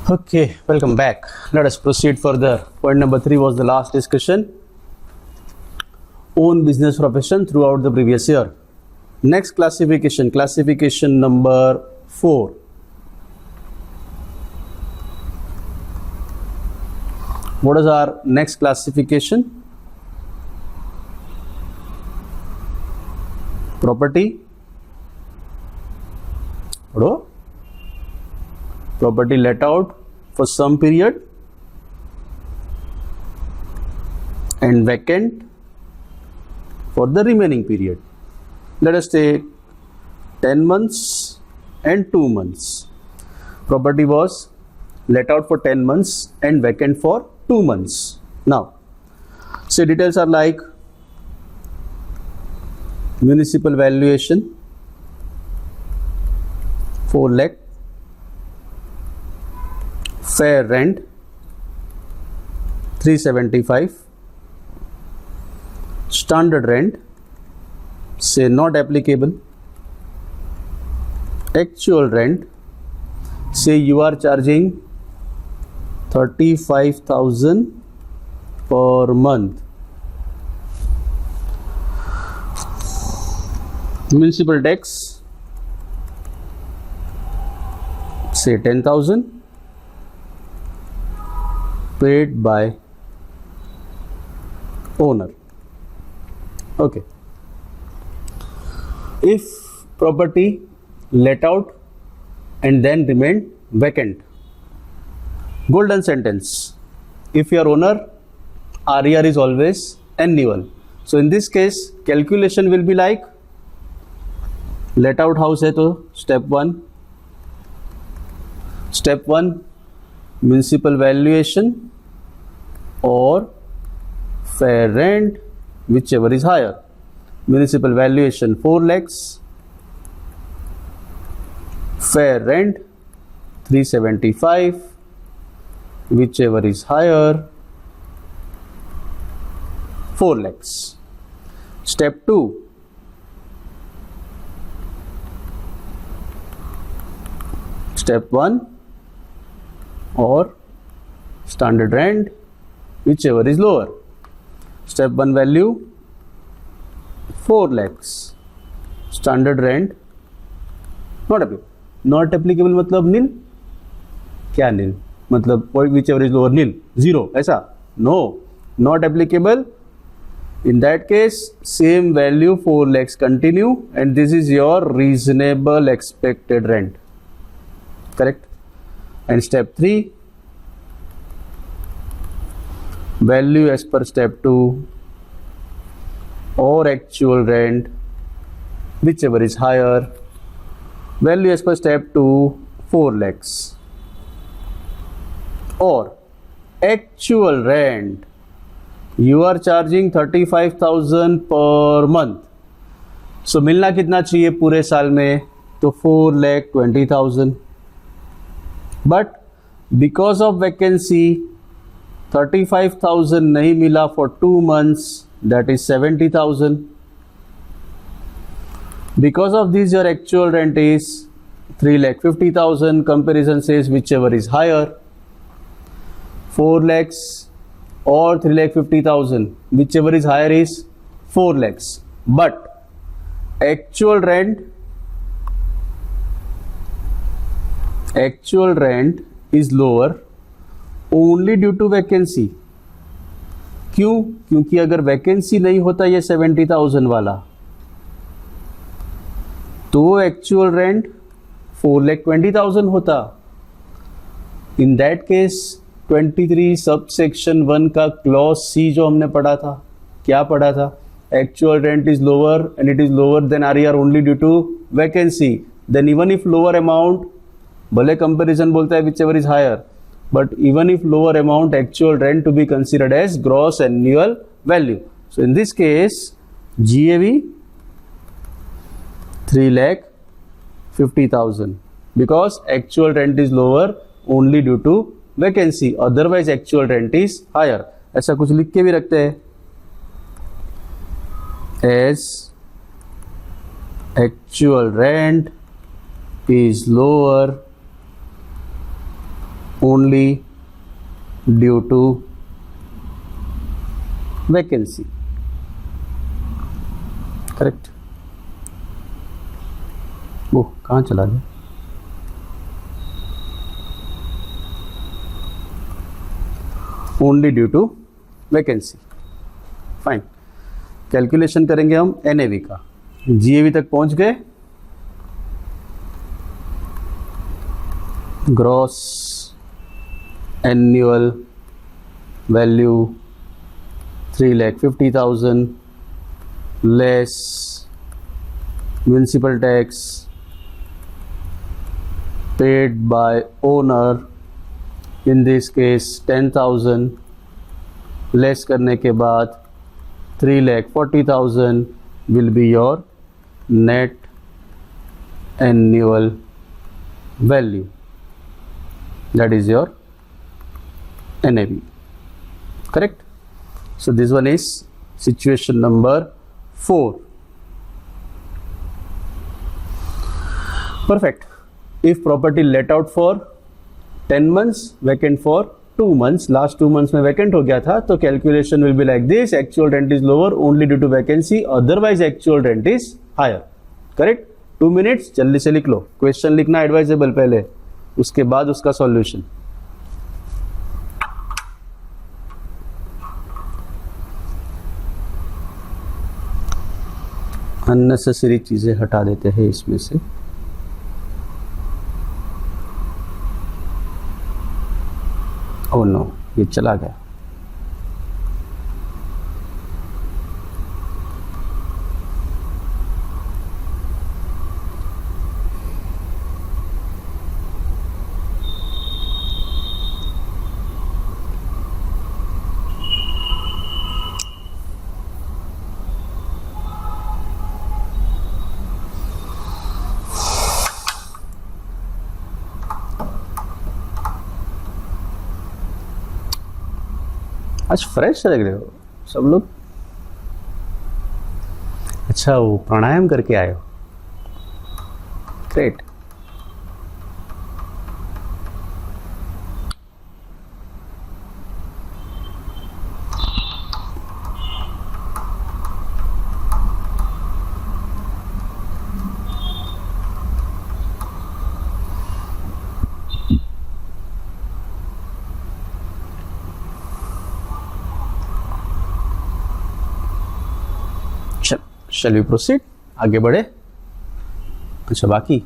Okay, welcome back. Let us proceed further. Point number 3 was the last discussion. Own business profession throughout the previous year. Next classification number 4. What is our next classification? Property. Property let out for some period and vacant for the remaining period. Let us take 10 months and 2 months. Property was let out for 10 months and vacant for 2 months. Now, say details are like municipal valuation 4 lakh, fair rent 375, standard rent say not applicable, actual rent say you are charging 35,000 per month, municipal tax say 10,000 paid by owner. Okay. If property let out and then remained vacant, golden sentence. If your owner, RER is always annual. So in this case, calculation will be like let out house hai to step 1 municipal valuation or fair rent, whichever is higher. Municipal valuation 4 lakhs, fair rent 375, whichever is higher 4 lakhs. Step 2, step 1 or standard rent, whichever is lower. Step 1 value 4 lakhs, standard rent not applicable. Not applicable मतलब nil. क्या nil? मतलब whichever is lower nil, zero ऐसा? No, not applicable. In that case, same value 4 lakhs continue, and this is your reasonable expected rent. Correct? And step 3, value as per step 2 or actual rent, whichever is higher. Value as per step 2 4 lakhs or actual rent you are charging 35,000 per month. So मिलना कितना चाहिए पूरे साल में? तो 4,20,000. But because of vacancy 35,000 नहीं मिला for 2 months, that is 70,000. Because of this your actual rent is 3,50,000. Comparison says whichever is higher, 4 lakhs or 3,50,000, whichever is higher is 4 lakhs. But actual rent is lower only due to vacancy. क्यों? क्योंकि अगर vacancy नहीं होता ये 70,000 वाला तो actual rent 4,20,000 होता. In that case 23 sub section 1 का क्लॉज सी जो हमने पढ़ा था, क्या पढ़ा था? Actual rent is lower and it is lower than RER only due to vacancy. Then even if lower amount, भले कंपेरिजन बोलता है whichever is higher, but even if lower amount, actual rent to be considered as gross annual value. So in this case GAV 3,50,000 because actual rent is lower only due to vacancy, otherwise actual rent is higher. ऐसा कुछ लिख के भी रखते हैं as actual rent is lower only due to vacancy. Correct. वो कहाँ चला गया? Only due to vacancy. Fine. Calculation करेंगे हम एनएवी का. जीएवी तक पहुंच गए. Gross annual value 3,50,000 less municipal tax paid by owner, in this case 10,000, less करने के बाद 3,40,000 will be your net annual value. That is your NAV. Correct? So this one is situation number 4. Perfect. If property let out for 10 months, vacant for 2 months, last 2 months में vacant हो गया था, तो calculation will be like this: actual rent is lower only due to vacancy, otherwise actual rent is higher. Correct? 2 minutes, जल्दी से लिख लो. Question लिखना advisable पहले, उसके बाद उसका सॉल्यूशन. अननेसेसरी चीजें हटा देते हैं इसमें से. ओह नो, ये चला गया. आज फ्रेश लग रहे हो सब लोग. अच्छा, वो प्राणायाम करके आए हो. ग्रेट. Shall we proceed? आगे बढ़े. अच्छा, बाकी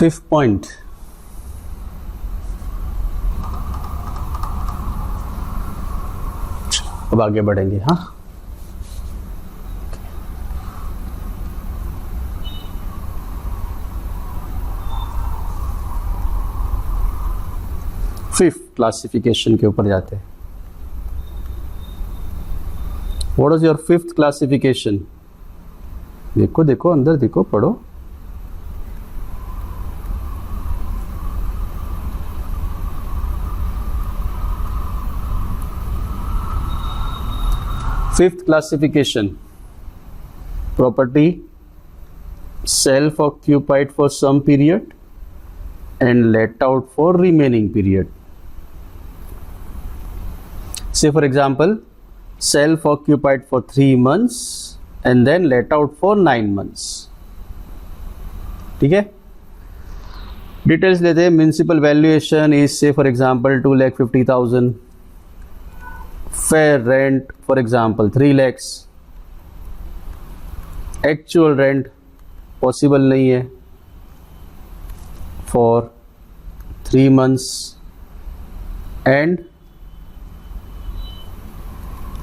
फिफ्थ पॉइंट. अब आगे बढ़ेंगे. हाँ, फिफ्थ क्लासिफिकेशन के ऊपर जाते हैं. What is your fifth classification? देखो देखो, अंदर देखो, पढ़ो. Fifth classification: property self-occupied for some period and let out for remaining period. Say for example, self-occupied for 3 months and then let out for 9 months. ठीक है. डिटेल्स लेते हैं. Municipal valuation is से for example 2,50,000. fair rent for example 3 lakhs. Actual rent possible नहीं है for 3 months and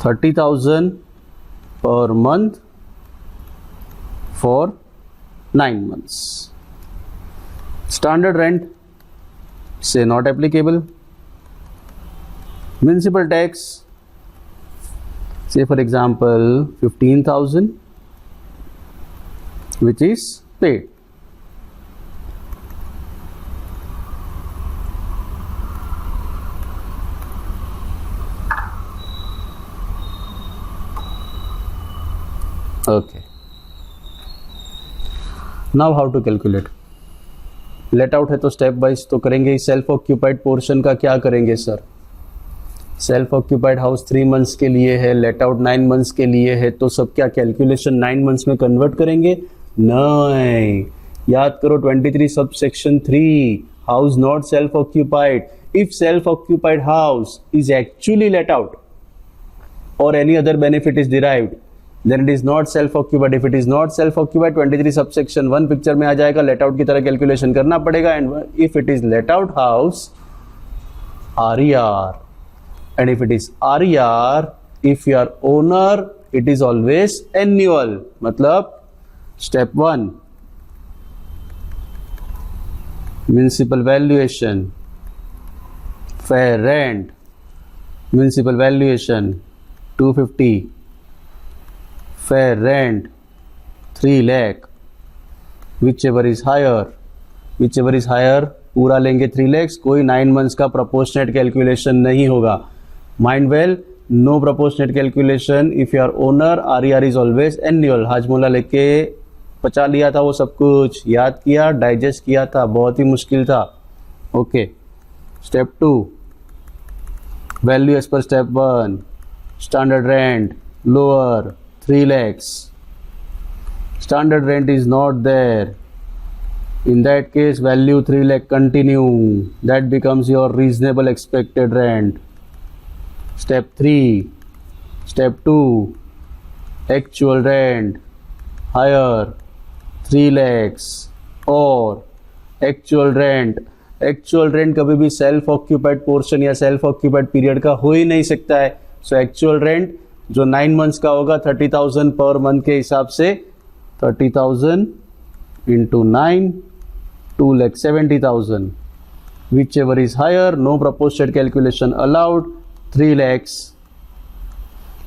30,000 per month for 9 months. Standard rent say not applicable. Municipal tax say for example 15,000 which is paid. Okay. Now how to calculate? Let out है तो step wise तो करेंगे। Self occupied portion का क्या करेंगे sir? Self occupied house 3 months के लिए है, लेट आउट 9 months के लिए है, तो सब क्या कैलकुलेशन 9 months में कन्वर्ट करेंगे? नहीं, याद करो 23 subsection 3 house not self occupied. If self occupied house is actually let out or any other benefit is derived, then it is not self occupied. If it is not self occupied, 23 subsection 1 picture में आ जाएगा, let out की तरह calculation करना पड़ेगा। and if it is let out house, RER, and if it is RER, if you are owner, it is always annual. मतलब step 1 municipal valuation, fair rent, municipal valuation 250, fair rent 3 lakh, whichever is higher पूरा लेंगे 3 lakhs। कोई 9 months का proportionate calculation नहीं होगा। Mind well, no proportionate calculation if you are owner, RER is always annual। Hajmola लेके पचा लिया था, वो सब कुछ याद किया, डाइजेस्ट किया था, बहुत ही मुश्किल था। Okay, step 2 value as per step 1, standard rent lower 3 lakhs, standard rent is not there, in that case value 3 lakh continue, that becomes your reasonable expected rent। step 3 step 2 actual rent higher 3 lakhs or actual rent कभी भी self occupied portion या self occupied period का हो ही नहीं सकता है। So actual rent जो 9 months का होगा 30,000 पर मंथ के हिसाब से 30,000 into 9 2,70,000, whichever is higher, no proportionate calculation allowed, 3 lakhs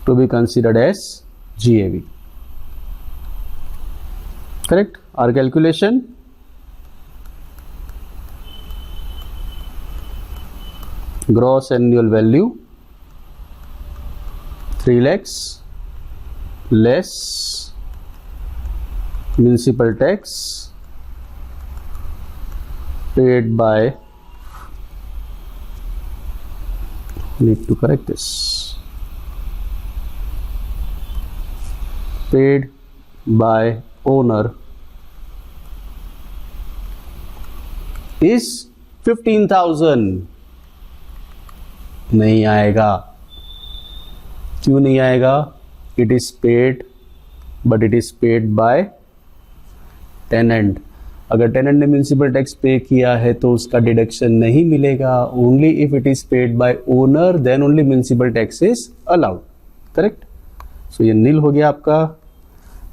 to be considered as GAV। correct? Our calculation gross annual value 3 lakhs less municipal tax paid by, need to correct this, paid by owner is 15,000। नहीं आएगा। क्यों नहीं आएगा? It is paid, but it is paid by tenant. अगर tenant ने municipal tax pay किया है तो उसका डिडक्शन नहीं मिलेगा। Only if it is paid by owner then only municipal tax is allowed. Correct? So ये नील हो गया आपका।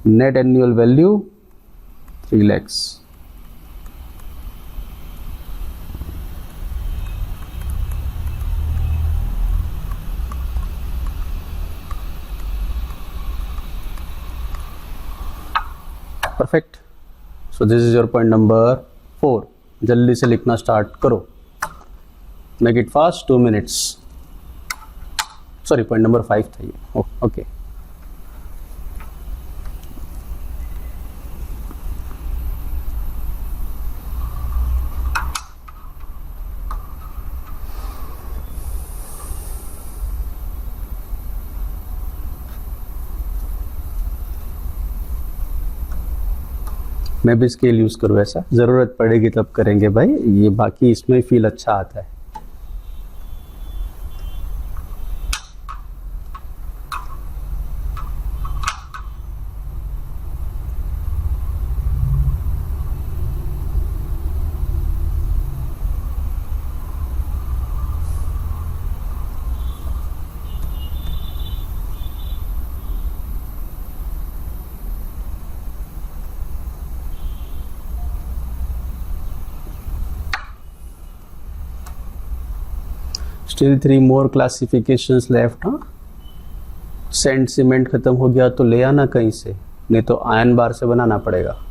Net annual value 3 lakhs। Perfect. So this is your point number 4। जल्दी से लिखना स्टार्ट करो, make it fast, 2 minutes। Sorry, point number 5 था ये। ओके, मैं भी स्केल यूज करूँ, ऐसा जरूरत पड़ेगी तब करेंगे भाई, ये बाकी इसमें फील अच्छा आता है। स्टिल 3 मोर क्लासिफिकेशंस लेफ्ट। हाँ, सेंड सीमेंट खत्म हो गया तो ले आना कहीं से, नहीं तो आयन बार से बनाना पड़ेगा।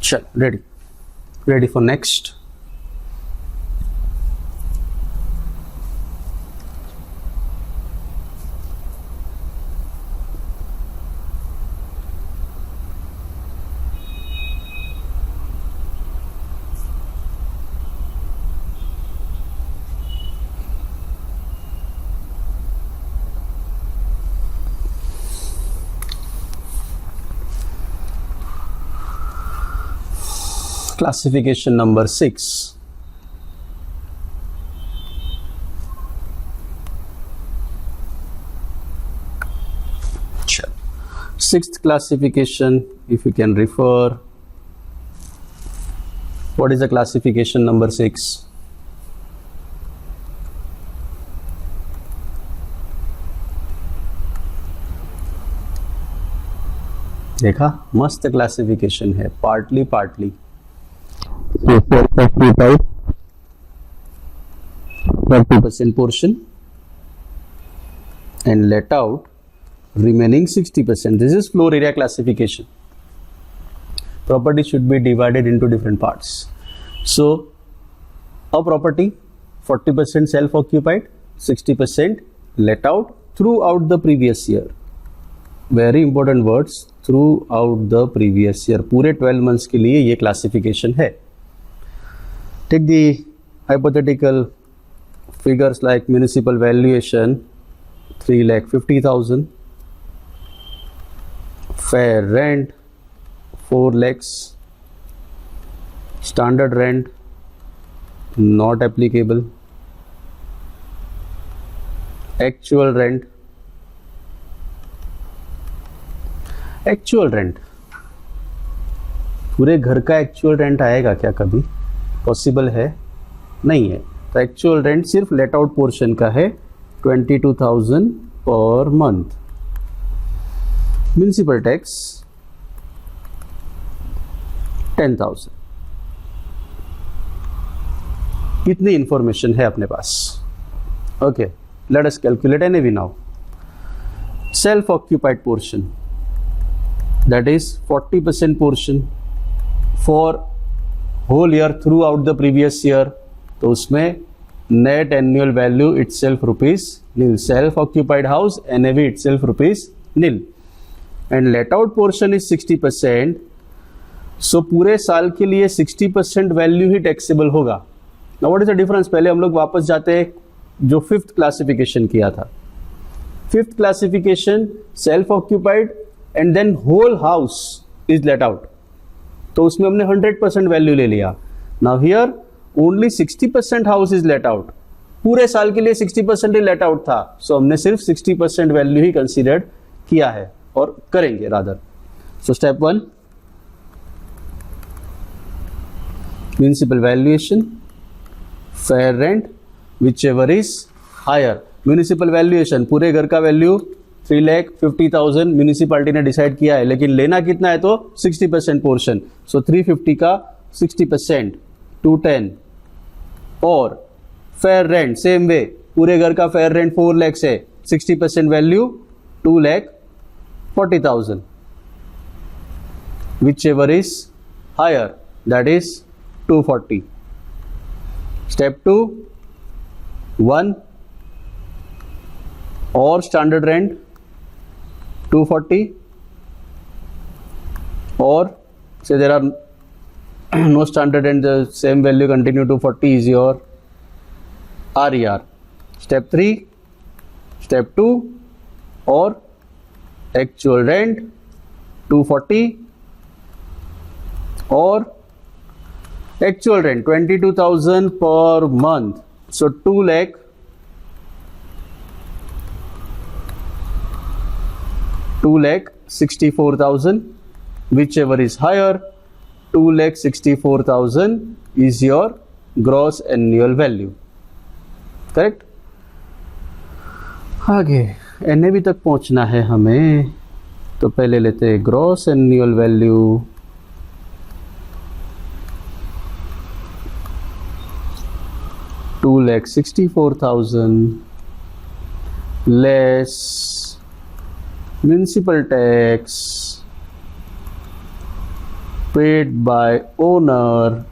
चल, ready for next. Classification number 6. Sixth classification, if you can refer, what is the classification number 6? देखा, मस्त क्लासिफिकेशन है, partly 40% portion and let out remaining 60%. This is floor area classification. Property should be divided into different parts. So a property 40% self-occupied, 60% let out throughout the previous year. Very important words, throughout the previous year. पूरे 12 months के लिए ये classification है. Take the hypothetical figures like municipal valuation 3,50,000, fair rent 4 lakhs, standard rent not applicable, actual rent पूरे घर का actual rent आएगा क्या कभी? पॉसिबल है? नहीं है। तो एक्चुअल रेंट सिर्फ लेट आउट पोर्शन का है 22,000 पर मंथ। Municipal tax 10,000। इतनी इंफॉर्मेशन है अपने पास। Okay, let us calculate NAV now. Self occupied portion, that is 40% portion for whole year throughout the previous year, तो उसमें net annual value itself rupees nil, self occupied house NAV itself rupees nil, and let out portion is 60%, so पूरे साल के लिए 60% value ही taxable होगा। now what is the difference? पहले हम लोग वापस जाते हैं जो फिफ्थ क्लासिफिकेशन किया था। Fifth classification self occupied and then whole house is let out, तो उसमें हमने 100% वैल्यू ले लिया। Now here only 60% house is let out, पूरे साल के लिए 60% ही लेट आउट था, सो हमने सिर्फ 60% वैल्यू ही कंसीडर्ड किया है और करेंगे rather. So step 1, municipal valuation, fair rent whichever is higher. Municipal valuation पूरे घर का वैल्यू 3,50,000 म्यूनिसिपैलिटी ने डिसाइड किया है, लेकिन लेना कितना है तो 60% पोर्शन, सो 350 का 60% 210, और फेयर रेंट सेम वे पूरे घर का फेयर रेंट 4 लाख है, 60% value 2,40,000, whichever is higher, that is 240. Step 2, 1 or standard rent 240, or say there are no standard rent, the same value continue 240 is your RER. Step 3, step 2, or actual rent 240 or actual rent 22,000 per month, so 2,64,000, whichever is higher, 2,64,000 is your gross annual value. Correct. आगे NAV तक पहुंचना है हमें, तो पहले लेते हैं gross annual value. $2,64,000 less municipal tax paid by owner.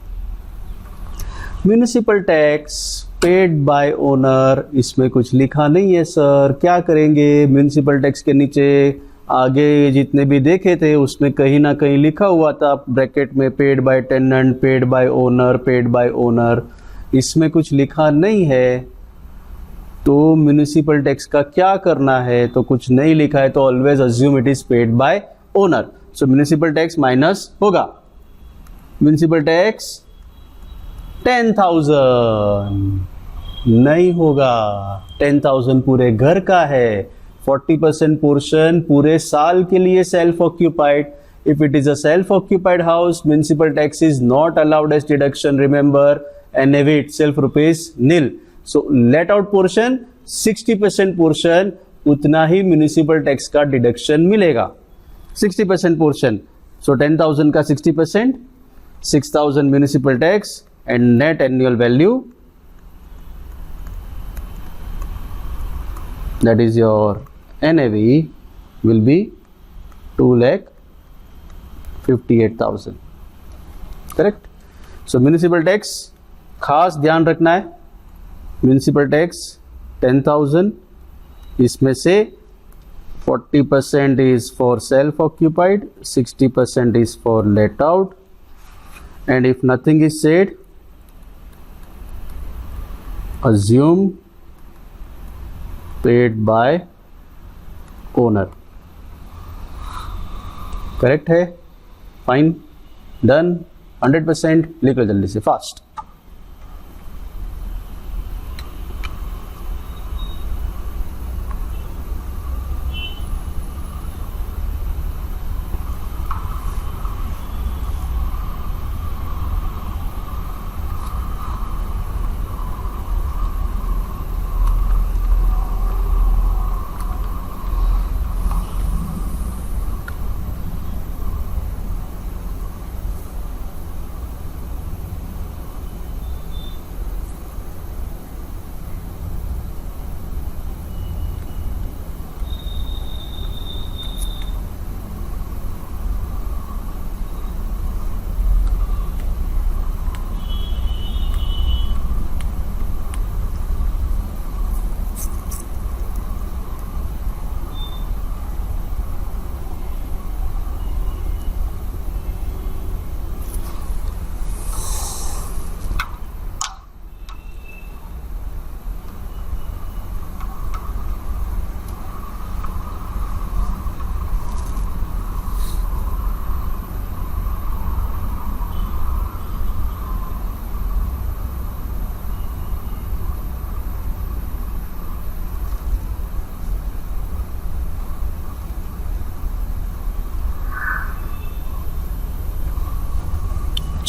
Municipal tax paid by owner, इसमें कुछ लिखा नहीं है सर, क्या करेंगे? म्यूनिसिपल टैक्स के नीचे आगे जितने भी देखे थे उसमें कहीं ना कहीं लिखा हुआ था ब्रैकेट में paid by tenant, paid by owner, paid by owner. इसमें कुछ लिखा नहीं है, तो म्यूनिसिपल टैक्स का क्या करना है? तो कुछ नहीं लिखा है, तो always assume it is paid by owner. So municipal tax minus होगा. म्यूनिसिपल टैक्स 10,000 नहीं होगा, 10,000 पूरे घर का है. 40% पोर्शन पूरे साल के लिए self occupied. If it is a self occupied house, municipal tax is not allowed as deduction. Remember, NAV itself rupees nil. So let out portion 60% portion, उतना ही म्यूनिसिपल टैक्स का डिडक्शन मिलेगा. 60% पोर्शन, सो 10,000 का 60%, 6,000 municipal tax, and net annual value, that is your NAV, will be 2,58,000. correct. so municipal tax खास ध्यान रखना है. Municipal tax 10,000, इसमें से 40% is for self occupied, 60% is for let out, and if nothing is said, assume paid by owner. Correct है? Fine, done, 100%. लिख लो जल्दी से, फास्ट.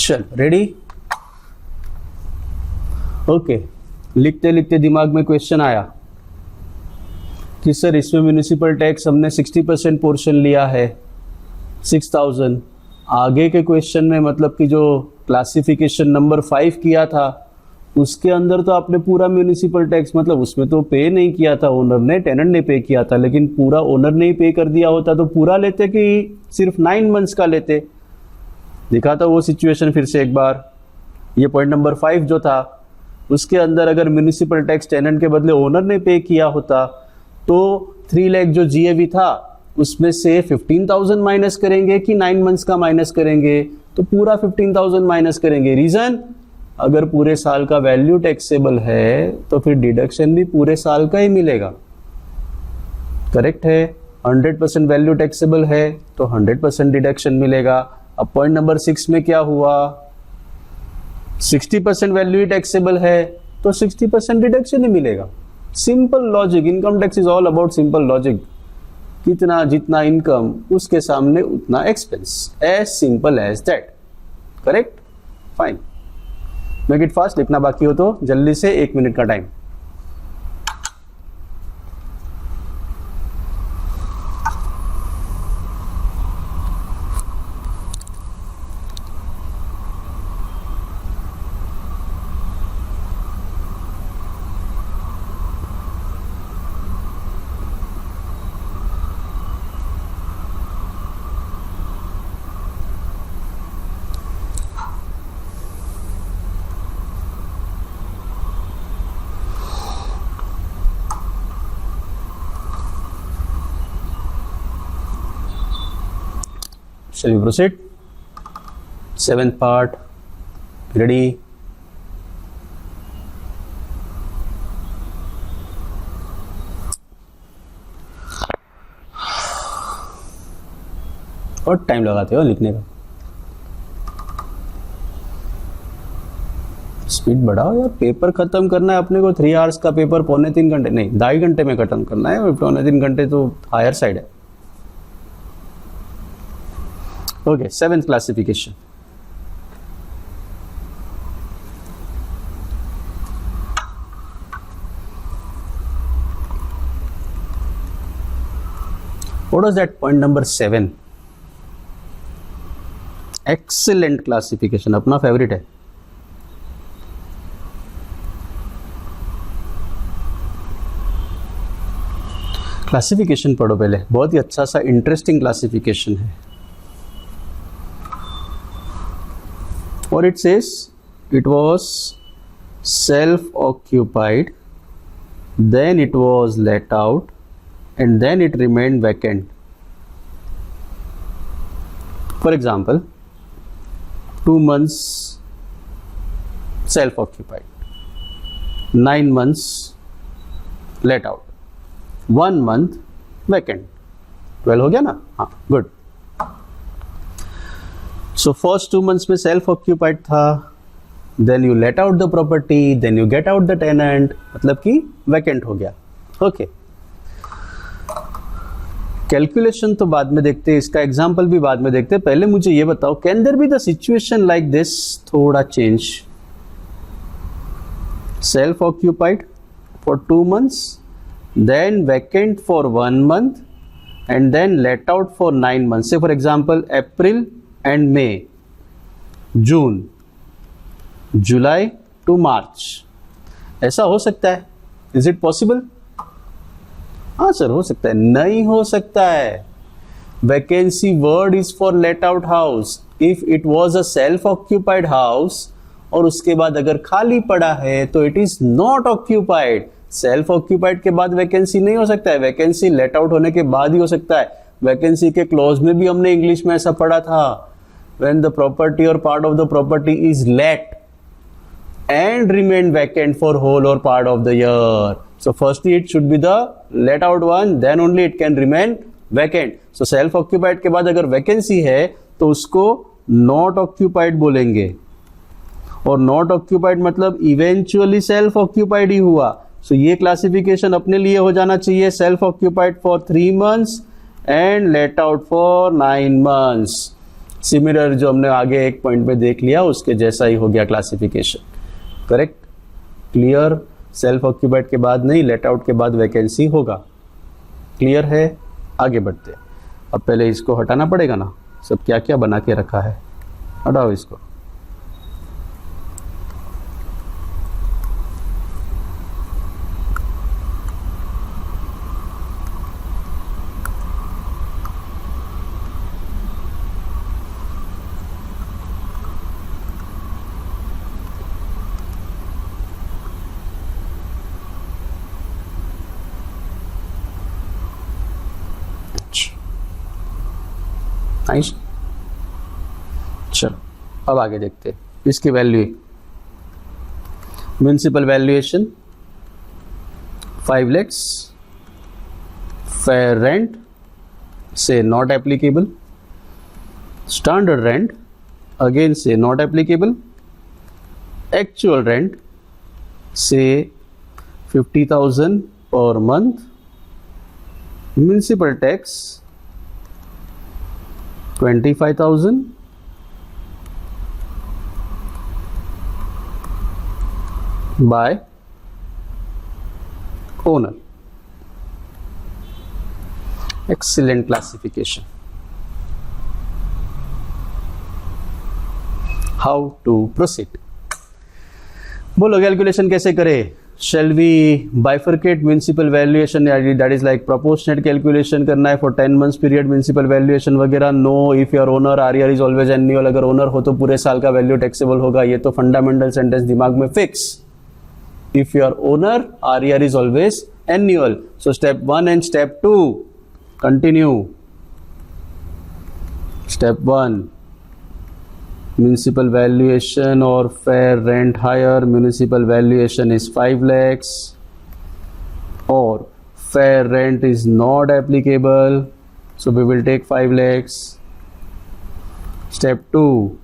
चल रेडी. ओके, लिखते लिखते दिमाग में क्वेश्चन आया कि सर इसमें म्यूनिसिपल टैक्स हमने 60% पोर्शन लिया है 6,000. आगे के क्वेश्चन में मतलब कि जो क्लासिफिकेशन नंबर 5 किया था उसके अंदर तो आपने पूरा म्यूनिसिपल टैक्स, मतलब उसमें तो पे नहीं किया था ओनर ने, टेनेंट ने पे किया था, लेकिन पूरा ओनर ने ही पे कर दिया होता तो पूरा लेते कि सिर्फ 9 मंथ्स का लेते। दिखाता वो सिचुएशन फिर से एक बार। ये पॉइंट नंबर 5 जो था उसके अंदर अगर म्यूनिसिपल टैक्स टेनेंट के बदले ओनर ने पे किया होता तो 3 लाख जो जीएवी था उसमें से 15,000 माइनस करेंगे कि 9 मंथ्स का माइनस करेंगे, तो पूरा 15,000 माइनस करेंगे। रीजन, अगर पूरे साल का वैल्यू टैक्सेबल है तो फिर डिडक्शन भी पूरे साल का ही मिलेगा। करेक्ट है। 100% वैल्यू टैक्सेबल है तो 100% डिडक्शन मिलेगा। अब पॉइंट नंबर 6 में क्या हुआ, 60% वैल्यू टैक्सेबल है तो 60% डिडक्शन ही मिलेगा। Simple logic, income tax is all about simple logic. कितना जितना इनकम उसके सामने उतना expense, as simple as that. Correct, fine. Make it fast, लिखना बाकी हो तो जल्दी से, 1 मिनट का time. Shall we proceed? 7th part. Ready? बहुत टाइम लगाते हो लिखने का। स्पीड बढ़ाओ यार, पेपर खत्म करना है अपने को। 3 आवर्स का पेपर 2.5-3 घंटे नहीं, 2.5 घंटे में खत्म करना है। 2.5-3 घंटे तो हायर साइड है। Okay, 7th classification. What was that point number 7? Excellent classification, अपना फेवरेट है। क्लासिफिकेशन पढ़ो पहले, बहुत ही अच्छा सा इंटरेस्टिंग क्लासिफिकेशन है। Or it says it was self-occupied, then it was let out, and then it remained vacant. For example, 2 months self-occupied, 9 months let out, 1 month vacant. 12 हो गया ना? हाँ, good. So first 2 months में self occupied था, then you let out the property, then you get out the tenant, मतलब कि vacant हो गया। ओके, कैलकुलेशन तो बाद में देखते हैं, इसका एग्जाम्पल भी बाद में देखते हैं। पहले मुझे ये बताओ, can there be the situation like this? थोड़ा change, self occupied for 2 months, then vacant for 1 month, and then let out for 9 months. Say for example April and May, June, July to March, ऐसा हो सकता है? Is it possible? हाँ sir, हो सकता है। नहीं हो सकता है। Vacancy word is for let out house. If it was a self occupied house और उसके बाद अगर खाली पड़ा है तो it is not occupied. Self occupied के बाद वैकेंसी नहीं हो सकता है, वैकेंसी लेट आउट होने के बाद ही हो सकता है। वैकेंसी के क्लॉज में भी हमने इंग्लिश में ऐसा पढ़ा था, when the property or part of the property is let and remain vacant for whole or part of the year. So firstly it should be the let out one, then only it can remain vacant. So self occupied के बाद अगर vacancy है तो उसको not occupied बोलेंगे, और not occupied मतलब eventually self occupied ही हुआ। So ये क्लासिफिकेशन अपने लिए हो जाना चाहिए, self occupied for 3 months and let out for 9 months। Similar जो हमने आगे एक पॉइंट में देख लिया उसके जैसा ही हो गया classification. Correct, clear? Self occupied के बाद नहीं, लेट आउट के बाद वैकेंसी होगा। क्लियर है? आगे बढ़ते। अब पहले इसको हटाना पड़ेगा ना, सब क्या क्या बना के रखा है, हटाओ इसको। 80। चलो अब आगे देखते हैं इसकी value. Municipal valuation 5 lakhs, fair rent say not applicable, standard rent again say not applicable, actual rent say 50,000 per month, municipal tax 25,000, by owner. Excellent classification. How to proceed? बोलो कैलकुलेशन कैसे करें? Shall we bifurcate municipal valuation? That is like proportionate calculation करना है for 10 months period municipal valuation वगैरह? No. If your owner RER is always annual, अगर owner हो तो पूरे साल का वैल्यू टैक्सेबल होगा. ये तो फंडामेंटल सेंटेंस दिमाग में fix. If your owner RER is always annual. So step 1 and step 2 continue. Step 1, municipal valuation or fair rent higher. Municipal valuation is 5 lakhs or fair rent is not applicable. So we will take 5 lakhs. Step 2,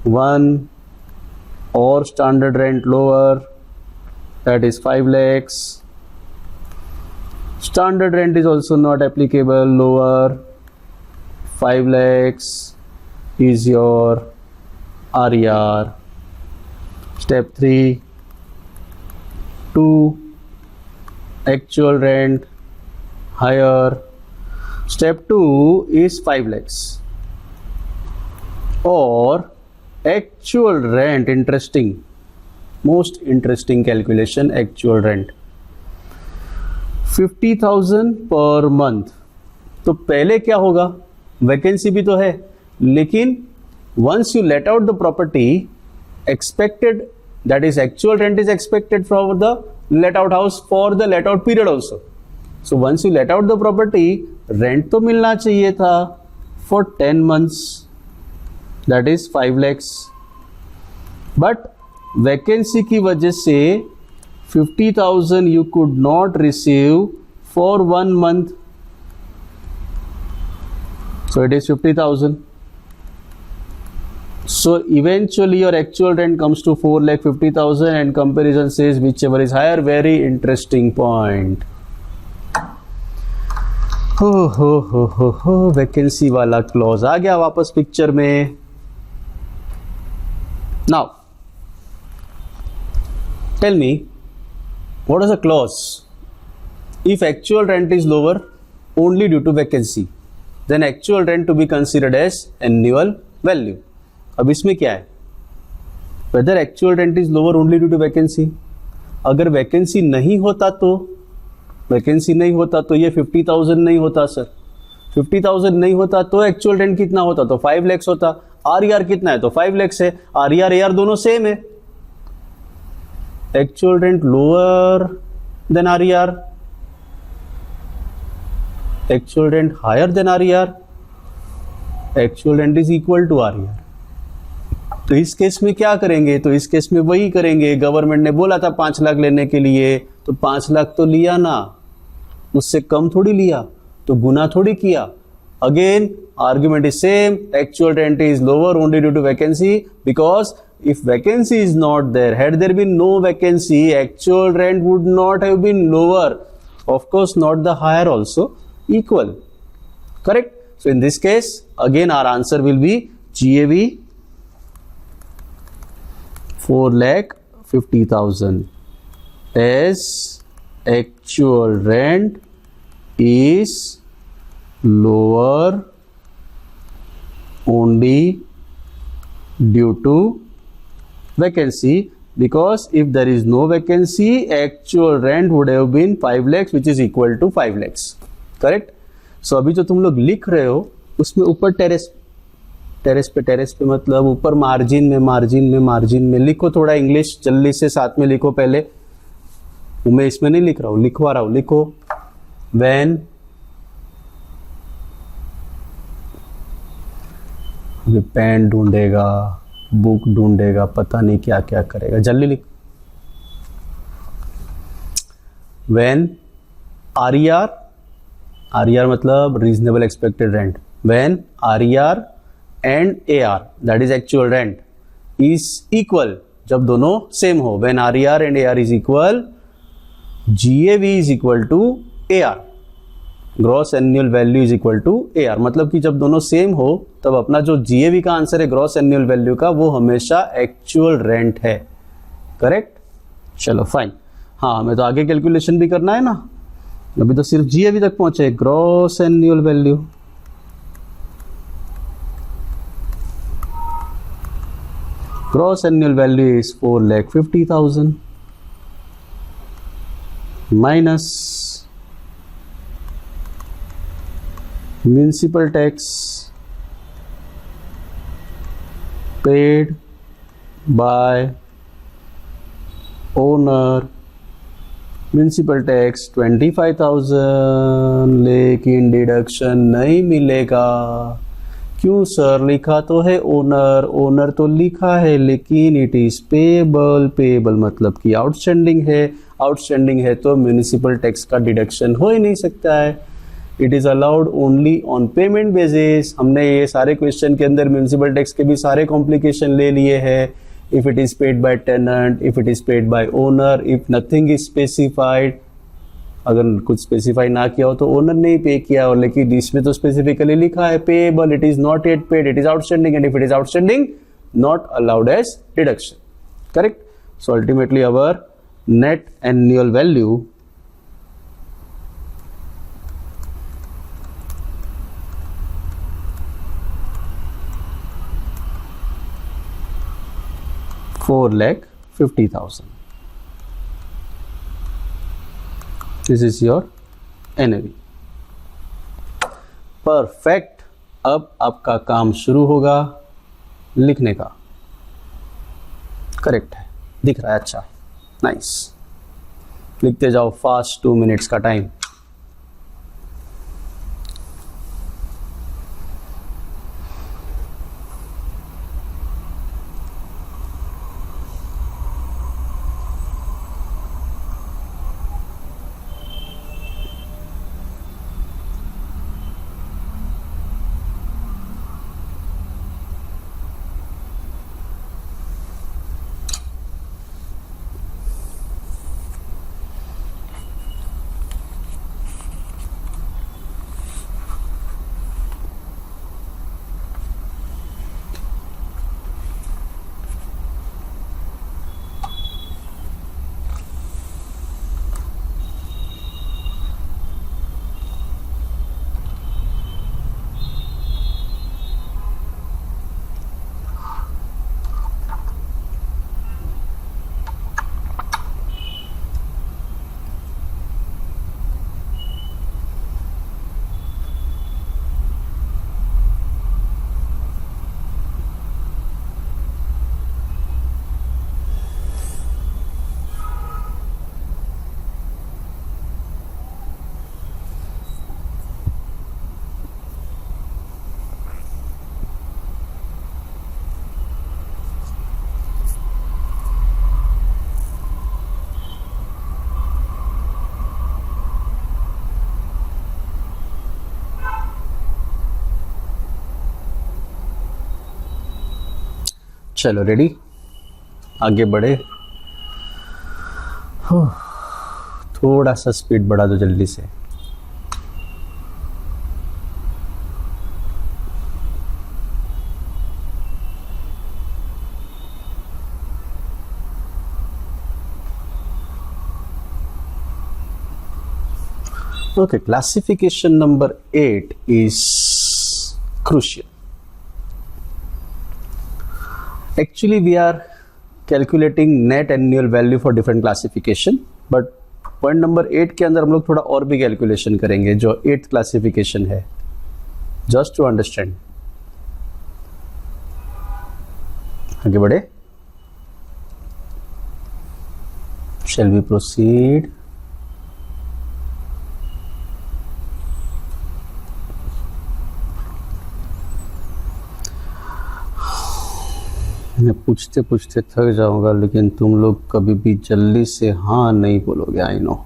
1 or standard rent lower, that is 5 lakhs. Standard rent is also not applicable, lower, 5 lakhs is your RER. Step 3, 2 actual rent higher. Step 2 is 5 lakhs or actual rent. Interesting, most interesting calculation, actual rent 50,000 per month. तो पहले क्या होगा? Vacancy भी तो है, लेकिन once you let out the property, expected, that is actual rent is expected from the let out house for the let out period also. So once you let out the property, rent तो मिलना चाहिए था for 10 months, that is 5 lakhs. But vacancy की वजह से 50,000 you could not receive for 1 month. So it is 50,000. So eventually your actual rent comes to 4,50,000 and comparison says whichever is higher. Very interesting point. हो vacancy वाला clause आ गया वापस picture में. Now tell me, what is a clause? If actual rent is lower only due to vacancy, then actual rent to be considered as annual value. अब इसमें क्या है? Whether actual rent is lower only due to vacancy. अगर vacancy नहीं होता तो ये 50,000 नहीं होता सर. 50,000 नहीं होता तो एक्चुअल रेंट कितना होता? तो 5 lakhs होता. RER कितना है? तो 5 lakhs है. RER AR दोनों सेम है. Actual rent lower than RER, actual rent higher than RER, actual rent is equal to RER. तो इस केस में क्या करेंगे? तो इस केस में वही करेंगे. गवर्नमेंट ने बोला था 5 लाख लेने के लिए, तो 5 लाख तो लिया ना, उससे कम थोड़ी लिया, तो गुना थोड़ी किया. Again, argument is same. Actual rent is lower only due to vacancy, because if vacancy is not there, had there been no vacancy, actual rent would not have been lower. Of course, not the higher also, equal. Correct? So in this case, again our answer will be GAV 4,50,000 as actual rent is lower only due to vacancy, because if there is no vacancy, actual rent would have been 5 lakhs, which is equal to 5 lakhs. Correct? So अभी जो तुम लोग लिख रहे हो उसमें ऊपर terrace पे मतलब ऊपर मार्जिन में लिखो. थोड़ा इंग्लिश जल्दी से साथ में लिखो. पहले मैं इसमें नहीं लिख रहा हूँ, लिखवा रहा हूँ. लिखो when अभी पेन ढूंढेगा, बुक ढूंढेगा, पता नहीं क्या क्या करेगा। जल्दी लिख। व्हेन RER, RER मतलब reasonable expected rent, when RER and AR that is actual rent is equal, जब दोनों सेम हो, when RER and AR is equal, GAV is equal to AR, gross annual value is equal to AR। मतलब कि जब दोनों same हो तब अपना जो GAV का आंसर है ग्रॉस एनुअल वैल्यू का, वो हमेशा एक्चुअल रेंट है। करेक्ट? चलो फाइन। हाँ, हमें तो आगे कैलकुलेशन भी करना है ना, अभी तो सिर्फ GAV तक पहुंचे, gross annual value. Gross annual value is 4,50,000 minus municipal tax paid by owner, municipal tax 25,000, लेकिन डिडक्शन नहीं मिलेगा। क्यों सर? लिखा तो है ओनर, ओनर तो लिखा है, लेकिन इट इज पेएबल। पेएबल मतलब कि आउटस्टैंडिंग है, आउटस्टैंडिंग है तो म्युनिसिपल टैक्स का डिडक्शन हो ही नहीं सकता है। It is allowed only on payment basis. हमने ये सारे क्वेश्चन के अंदर म्युनिसिपल टैक्स के भी सारे कॉम्प्लिकेशन ले लिए हैं। If it is paid by tenant, if it is paid by owner, if nothing is specified, अगर कुछ स्पेसिफाई ना किया हो तो ओनर ने ही पे किया हो, लेकिन इसमें तो स्पेसिफिकली लिखा है payable, it is not yet paid, it is outstanding, and if it is outstanding not allowed as deduction. Correct? So ultimately our net annual value $4,50,000. This is your NAV. Perfect. अब आपका काम शुरू होगा लिखने का। Correct है, दिख रहा है, अच्छा, नाइस। लिखते जाओ फास्ट, 2 मिनट्स का टाइम। चलो रेडी, आगे बढ़े। थोड़ा सा स्पीड बढ़ा दो जल्दी से। Okay, classification number 8 is crucial. Actually, we are calculating net annual value for different classification, but point number 8 के अंदर हम लोग थोड़ा और भी कैलकुलेशन करेंगे जो 8th क्लासिफिकेशन है, जस्ट टू अंडरस्टैंड। आगे बढ़े, शैल वी प्रोसीड। पूछते पूछते थक जाऊंगा, लेकिन तुम लोग कभी भी जल्दी से हाँ नहीं बोलोगे, I know.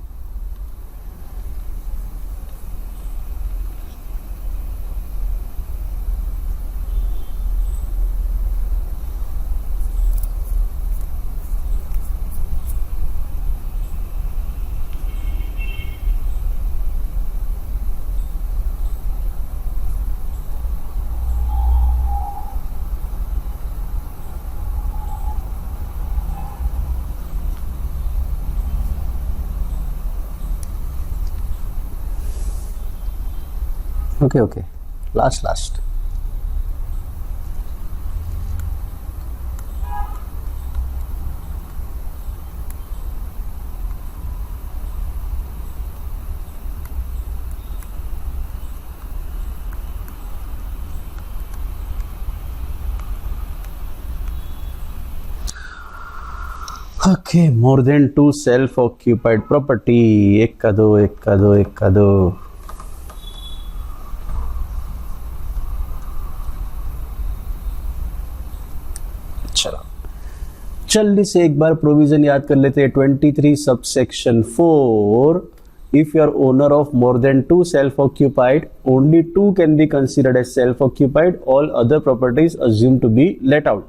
Okay. Last. Okay, more than 2 self-occupied property. एक का दो। जल्दी से एक बार प्रोविजन याद कर लेते हैं। 23 subsection 4, if you are owner of more than 2 self-occupied, only 2 can be considered as self-occupied, all other properties assumed to be let out.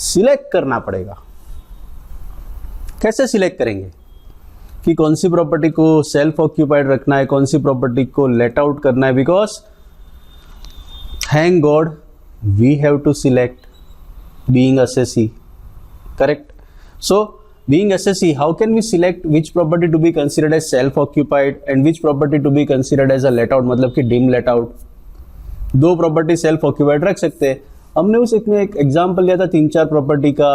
Select करना पड़ेगा। कैसे सिलेक्ट करेंगे कि कौन सी प्रॉपर्टी को सेल्फ ऑक्यूपाइड रखना है, कौन सी प्रॉपर्टी को लेट आउट करना है? Because thank God we have to select being assessee. Correct. So being assessee, how can we select which property to be considered as self-occupied and which property to be considered as a let-out, मतलब कि dim let-out? दो property self occupied रख सकते हैं। हमने उस एक example लिया था 3-4 प्रॉपर्टी का,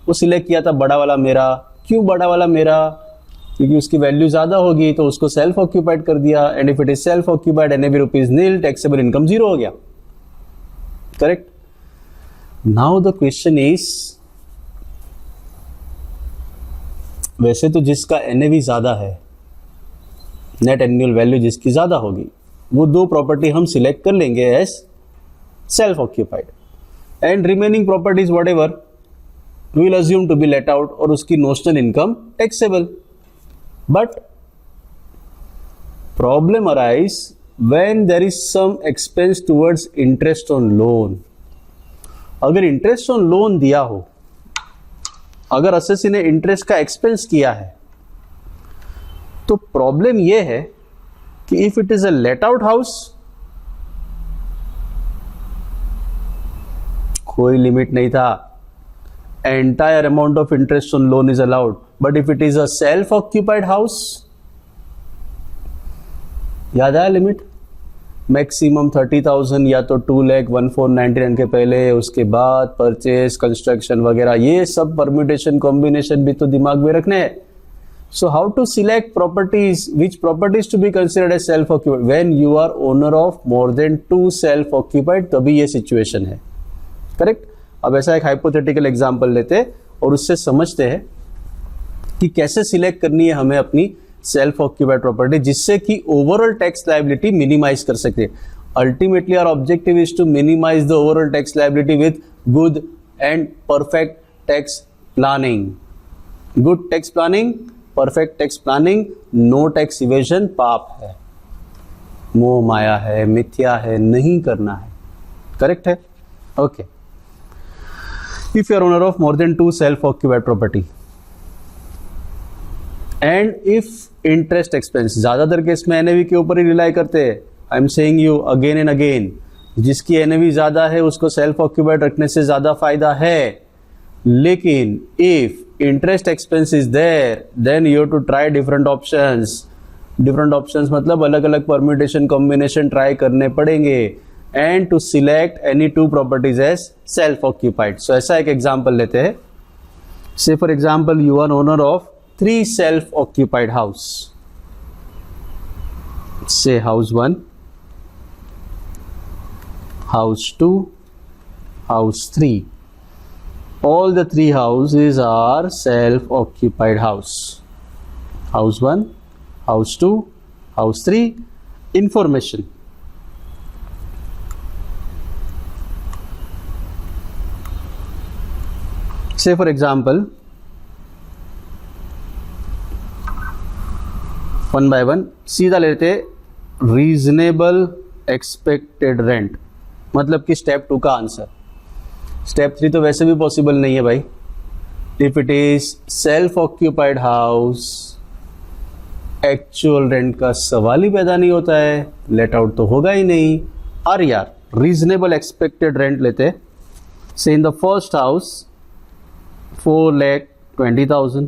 वो सिलेक्ट किया था बड़ा वाला मेरा। क्यों बड़ा वाला मेरा? क्योंकि उसकी वैल्यू ज्यादा होगी तो उसको सेल्फ ऑक्यूपाइड कर दिया। And if it is self occupied NAV rupees nil, taxable income 0 हो गया। Correct. Now the question is, वैसे तो जिसका NAV ज्यादा है, नेट एनुअल वैल्यू जिसकी ज्यादा होगी, वो दो प्रॉपर्टी हम सिलेक्ट कर लेंगे as self occupied, and remaining properties whatever will assume to be let out, और उसकी notional income taxable. But problem arise when there is some expense towards interest on loan. अगर interest on loan दिया हो, अगर assessee ने interest का expense किया है, तो प्रॉब्लम यह है कि if it is a let out house, कोई लिमिट नहीं था, entire amount of interest on loan is allowed. But if it is a self occupied house, याद आया लिमिट? मैक्सिमम 30,000 या तो 2,01,499 के पहले, उसके बाद परचेज, कंस्ट्रक्शन वगैरह, ये सब परम्यूटेशन कॉम्बिनेशन भी तो दिमाग में रखने हैं। So how to select properties, which properties to be considered as self occupied when you are owner of more than 2 self occupied, तभी ये सिचुएशन है। करेक्ट। अब ऐसा एक हाइपोथेटिकल एग्जांपल लेते हैं और उससे समझते हैं कि कैसे सिलेक्ट करनी है हमें अपनी सेल्फ ऑक्यूपाइड प्रॉपर्टी, जिससे कि ओवरऑल टैक्स लायबिलिटी मिनिमाइज कर सके। Ultimately our objective is to minimize the overall tax liability with good and perfect tax planning. Good tax planning, perfect tax planning, no tax evasion पाप है, मोह माया है, मिथ्या है, नहीं करना है। करेक्ट है? Okay. If you are owner of more than 2 self occupied property and if interest expense, ज्यादातर केस में NAV के ऊपर ही रिलाई करते हैं। I am saying you again and again, जिसकी NAV ज्यादा है उसको सेल्फ ऑक्यूपाइड रखने से ज्यादा फायदा है। लेकिन if interest expense is there, then you have to try different options. Different options मतलब अलग अलग परम्यूटेशन कॉम्बिनेशन ट्राई करने पड़ेंगे, and to select any 2 properties as self occupied. So ऐसा एक एग्जाम्पल लेते हैं। Say for example, you are owner of 3 self-occupied house. Say house 1, house 2, house 3. All the 3 houses are self-occupied house. House 1, house 2, house 3. Information. से for example 1 by 1 सीधा लेते reasonable expected rent, मतलब कि step 2 का answer. Step 3 तो वैसे भी possible नहीं है भाई। If it is self occupied house, actual rent का सवाल ही पैदा नहीं होता है, लेट आउट तो होगा ही नहीं। और यार रीजनेबल एक्सपेक्टेड रेंट लेते, से in the first house 4,20,000,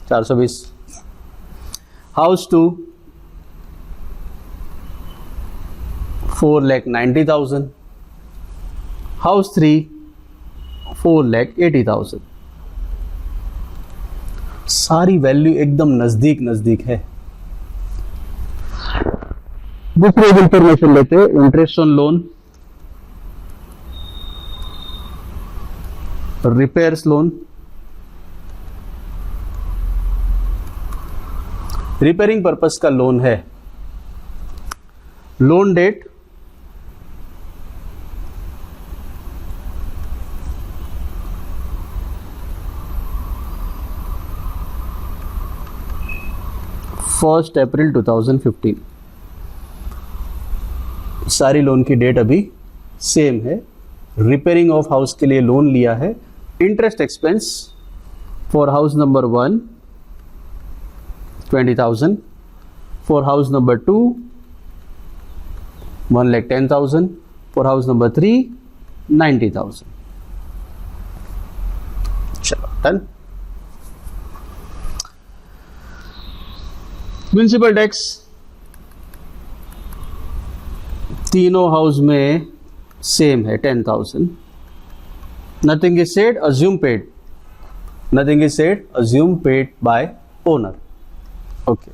420। House 2 4,90,000, house 3 4,80,000। सारी वैल्यू एकदम नजदीक नजदीक है। दूसरी इंफॉर्मेशन लेते हैं, interest on loan, repairs loan. Repairing purpose का लोन है। Loan date first April 2015। सारी लोन की डेट अभी सेम है। रिपेयरिंग ऑफ हाउस के लिए लोन लिया है। Interest expense for house number 1 20,000, for house number 2 1,10,000, for house number 3 90,000। चलो डन। म्युनिसिपल टैक्स तीनों हाउस में सेम है 10,000। Nothing is said, assume paid. Nothing is said, assume paid by owner. Okay.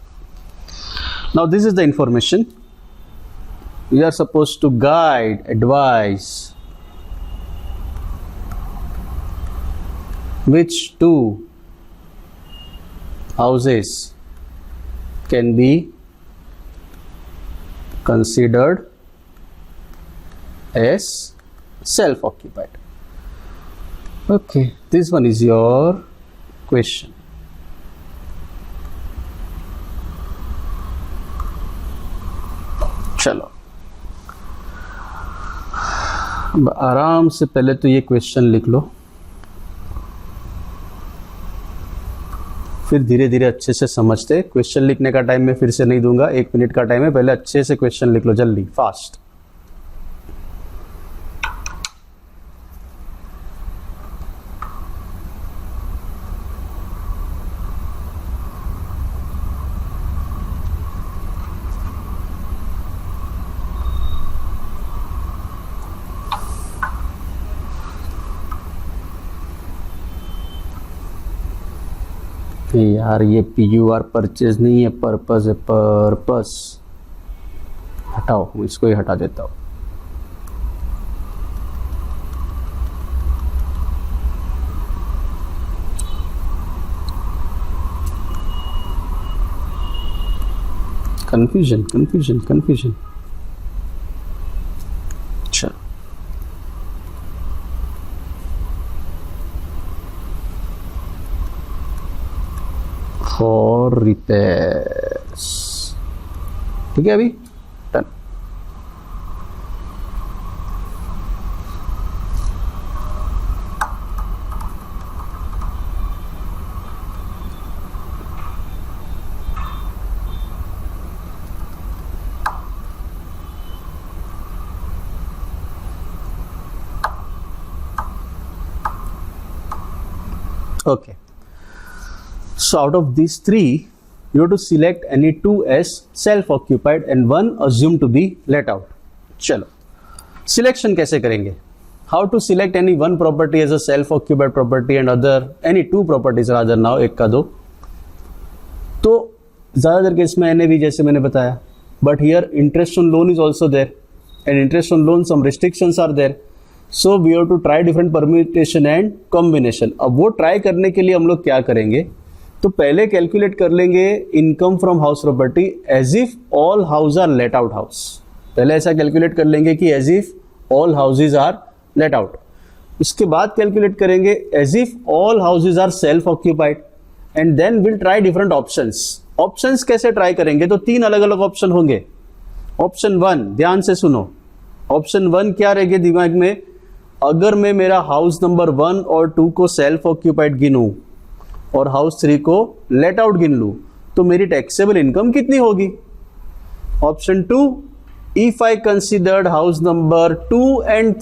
Now this is the information. You are supposed to guide, advise which two houses can be considered as self-occupied. Okay, this one is your question. चलो अब आराम से पहले तो ये question लिख लो, फिर धीरे धीरे अच्छे से समझते। क्वेश्चन लिखने का टाइम मैं फिर से नहीं दूंगा, 1 मिनट का टाइम है, पहले अच्छे से क्वेश्चन लिख लो जल्दी, फास्ट। यार ये PUR परचेज नहीं है, पर्पस है, पर्पस। हटाओ, मैं इसको ही हटा देता हूँ। Confusion confusion confusion. अच्छा फॉर रिपेयर्स, ठीक है, अभी done. Okay, so out of these three you have to select any two as self-occupied and one assumed to be let out. चलो सिलेक्शन कैसे करेंगे? How to select any one property as a self-occupied property and other any two properties rather now, एक का दो। तो ज़्यादातर case में NAV जैसे मैंने बताया, but here interest on loan is also there and interest on loan some restrictions are there. So we have to try different permutation and combination. अब वो ट्राई करने के लिए हम लोग क्या करेंगे, तो पहले कैलकुलेट कर लेंगे income from house property as if all house are let out house. पहले ऐसा कैलकुलेट कर लेंगे कि as if all houses are let out. इसके बाद कैलकुलेट करेंगे as if all houses are self occupied and then will try different options. Options कैसे try करेंगे, तो 3 अलग अलग ऑप्शन होंगे। ऑप्शन 1 ध्यान से सुनो, ऑप्शन 1 क्या रहेगी दिमाग में, अगर मैं मेरा हाउस नंबर 1 और 2 को सेल्फ ऑक्यूपाइड गिनूं और हाउस 3 को लेट आउट गिन लूं तो मेरी टैक्सेबल इनकम कितनी होगी। Option 2, if I considered house number 2 and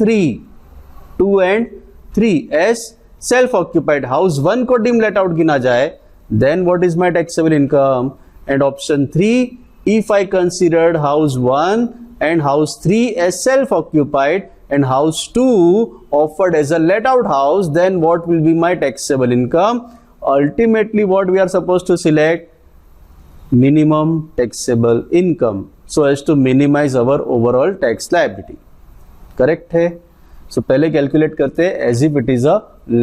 3 as self occupied, house 1 को डिम लेट आउट गिना जाए, then what is my taxable income. And option 3, if I considered house 1 and house 3 as self-occupied and house 2 offered as a let-out house, then what will be my taxable income? Ultimately, what we are supposed to select? Minimum taxable income, so as to minimize our overall tax liability. Correct है? So पहले calculate करते हैं as if it is a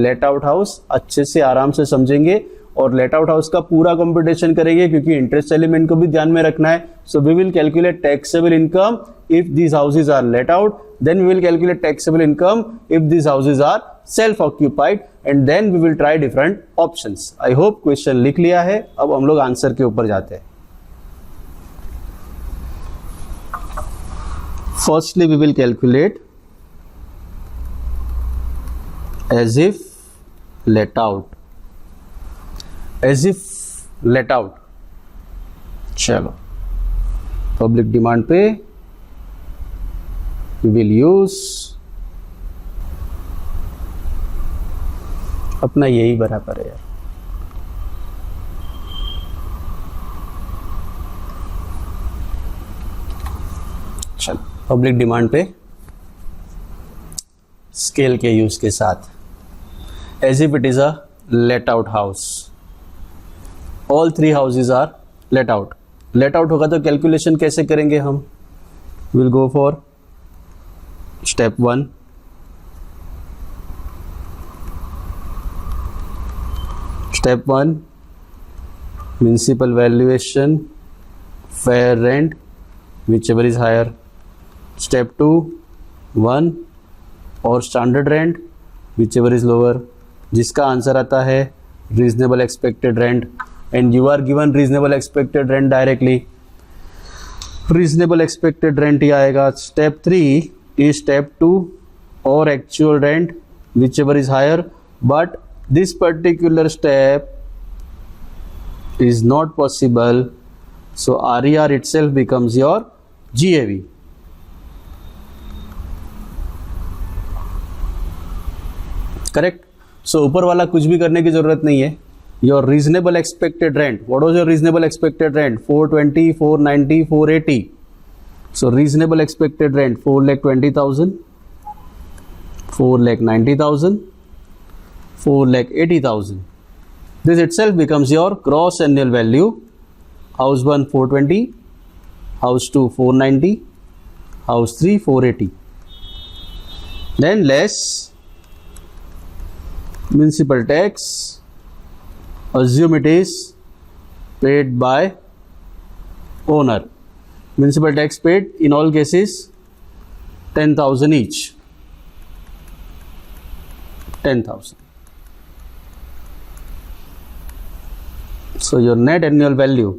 let-out house, अच्छे से आराम से समझेंगे और लेट आउट हाउस का पूरा कंप्यूटेशन करेंगे क्योंकि इंटरेस्ट एलिमेंट को भी ध्यान में रखना है। So we will calculate taxable income if these houses are let out, then we will calculate taxable income if these houses are self occupied and then we will try different options. I hope question लिख लिया है। अब हम लोग answer के ऊपर जाते हैं। Firstly we will calculate as if let out, as if let out. चलो पब्लिक डिमांड पे वी विल यूज अपना यही बराबर है यार। चलो पब्लिक डिमांड पे स्केल के यूज के साथ, as if it is a let out house, all 3 houses are let out. Let out होगा तो कैलकुलेशन कैसे करेंगे हम, will go for step 1, step 1 municipal valuation, fair rent whichever is higher. Step 2 1 और standard rent whichever is lower, जिसका answer आता है reasonable expected rent. And you are given reasonable expected rent directly. Reasonable expected rent ही आएगा। Step 3 is step 2 or actual rent whichever is higher, but this particular step is not possible, so RER itself becomes your GAV. Correct? So ऊपर वाला कुछ भी करने की जरूरत नहीं है। Your reasonable expected rent, what was your reasonable expected rent? 420, 490, 480. So reasonable expected rent 4,20,000, 4,90,000, 4,80,000. This itself becomes your gross annual value. House 1 420, house 2 490, house 3 480. Then less municipal tax. Assume it is paid by owner. Municipal tax paid in all cases 10,000 each. 10,000. So your net annual value,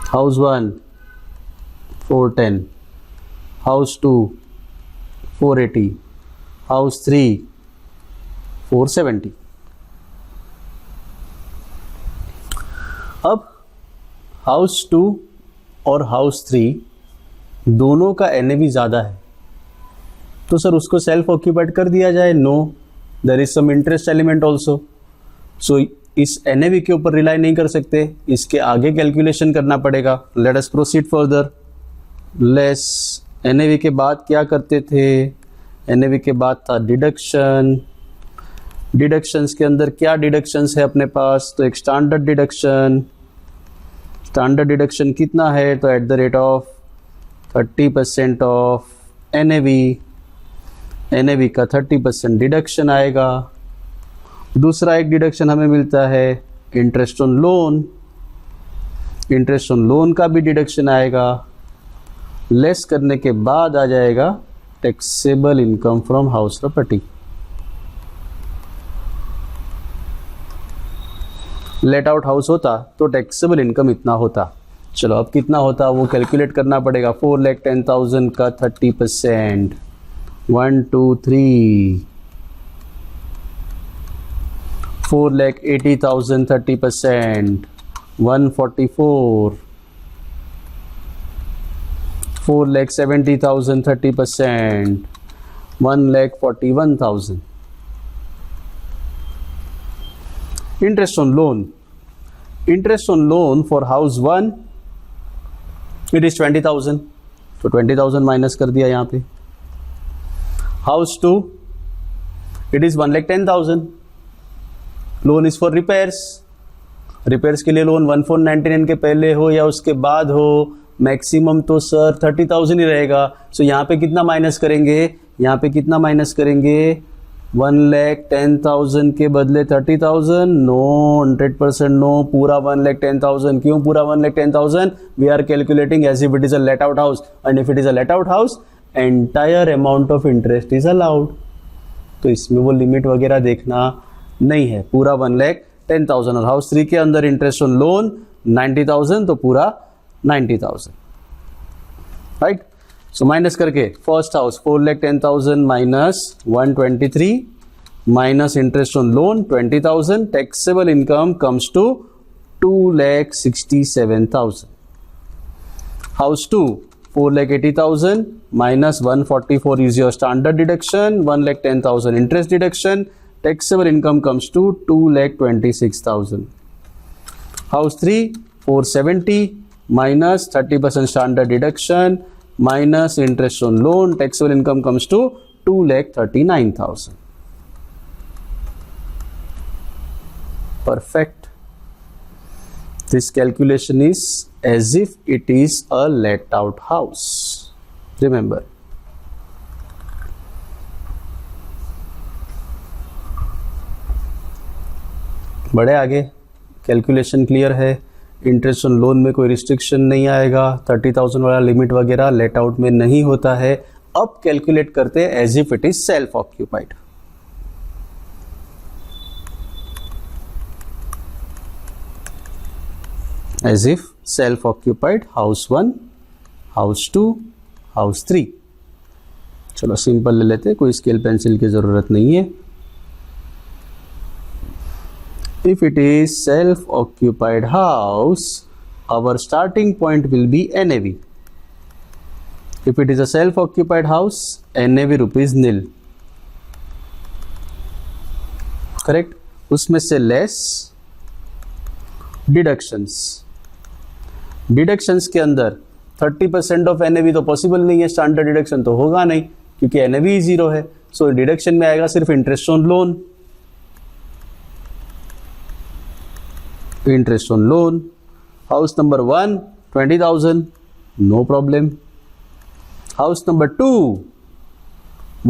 house 1 410, house 2 480, house 3 470. अब house 2 और house 3 दोनों का NAV ज़्यादा है, तो sir उसको self occupied कर दिया जाए। No, there is some interest element also. So इस NAV के ऊपर रिलाई नहीं कर सकते, इसके आगे कैलकुलेशन करना पड़ेगा। Let us proceed further. Less NAV के बाद क्या करते थे, NAV के बाद था डिडक्शन। डिडक्शंस के अंदर क्या डिडक्शंस है अपने पास, तो एक स्टैंडर्ड डिडक्शन। स्टैंडर्ड डिडक्शन कितना है, तो at the rate of 30% of NAV, NAV का 30% डिडक्शन आएगा। दूसरा एक डिडक्शन हमें मिलता है interest on loan, interest on loan का भी डिडक्शन आएगा। लेस करने के बाद आ जाएगा taxable income from house property. Late out house होता तो टैक्सेबल इनकम इतना होता। चलो अब कितना होता वो कैलकुलेट करना पड़ेगा। 4,10,000 का 30%, 1 2 3, 4,80,000 30%, 144, 4,70,000 30%, 1,41,000. Interest on loan. Interest on loan for house 1 it is 20,000, तो 20,000 माइनस कर दिया यहाँ पे। House 2 it is 1,10,000, loan is for repairs. Repairs के लिए लोन 1499 के पहले हो या उसके बाद हो, मैक्सिमम तो सर 30,000 ही रहेगा। सो यहाँ पे कितना माइनस करेंगे, यहाँ पे कितना माइनस करेंगे, 1,10,000 के बदले 30,000, नो, 100% नो, पूरा 1,10,000। क्यों पूरा 1,10,000? We are calculating as if it is a let out house, and if it is a let out house entire amount of interest is allowed. तो इसमें वो लिमिट वगैरह देखना नहीं है, पूरा 1,10,000। और हाउस 3 के अंदर इंटरेस्ट ऑन लोन 90,000, तो पूरा 90,000, राइट। सो माइनस करके first house 4,10,000 minus 123 minus interest on loan 20,000, taxable income comes to 2,67,000। House 2 4,80,000 minus 144 is your standard deduction, 1,10,000 interest deduction, taxable income comes to 2,26,000. House 3 470 minus 30% standard deduction minus interest on loan, taxable income comes to 2,39,000. Perfect. This calculation is as if it is a let out house. Remember. बढ़े आगे, calculation clear है। Interest on loan में कोई restriction नहीं आएगा, 30,000 वाला limit वगैरह let out में नहीं होता है। अब कैलकुलेट करते हैं as if it is self occupied. As if self occupied house 1, house 2, house 3। चलो सिंपल ले लेते, कोई स्केल पेंसिल की जरूरत नहीं है। If it is self-occupied house, our starting point will be NAV. If it is a self-occupied house, NAV rupees nil. Correct? उसमें से less deductions. Deductions के अंदर 30% of NAV तो पॉसिबल नहीं है, स्टैंडर्ड डिडक्शन तो होगा नहीं क्योंकि NAV ही 0 है। सो डिडक्शन में आएगा सिर्फ interest on loan. Interest on loan. House number 1 20,000, no problem. House number 2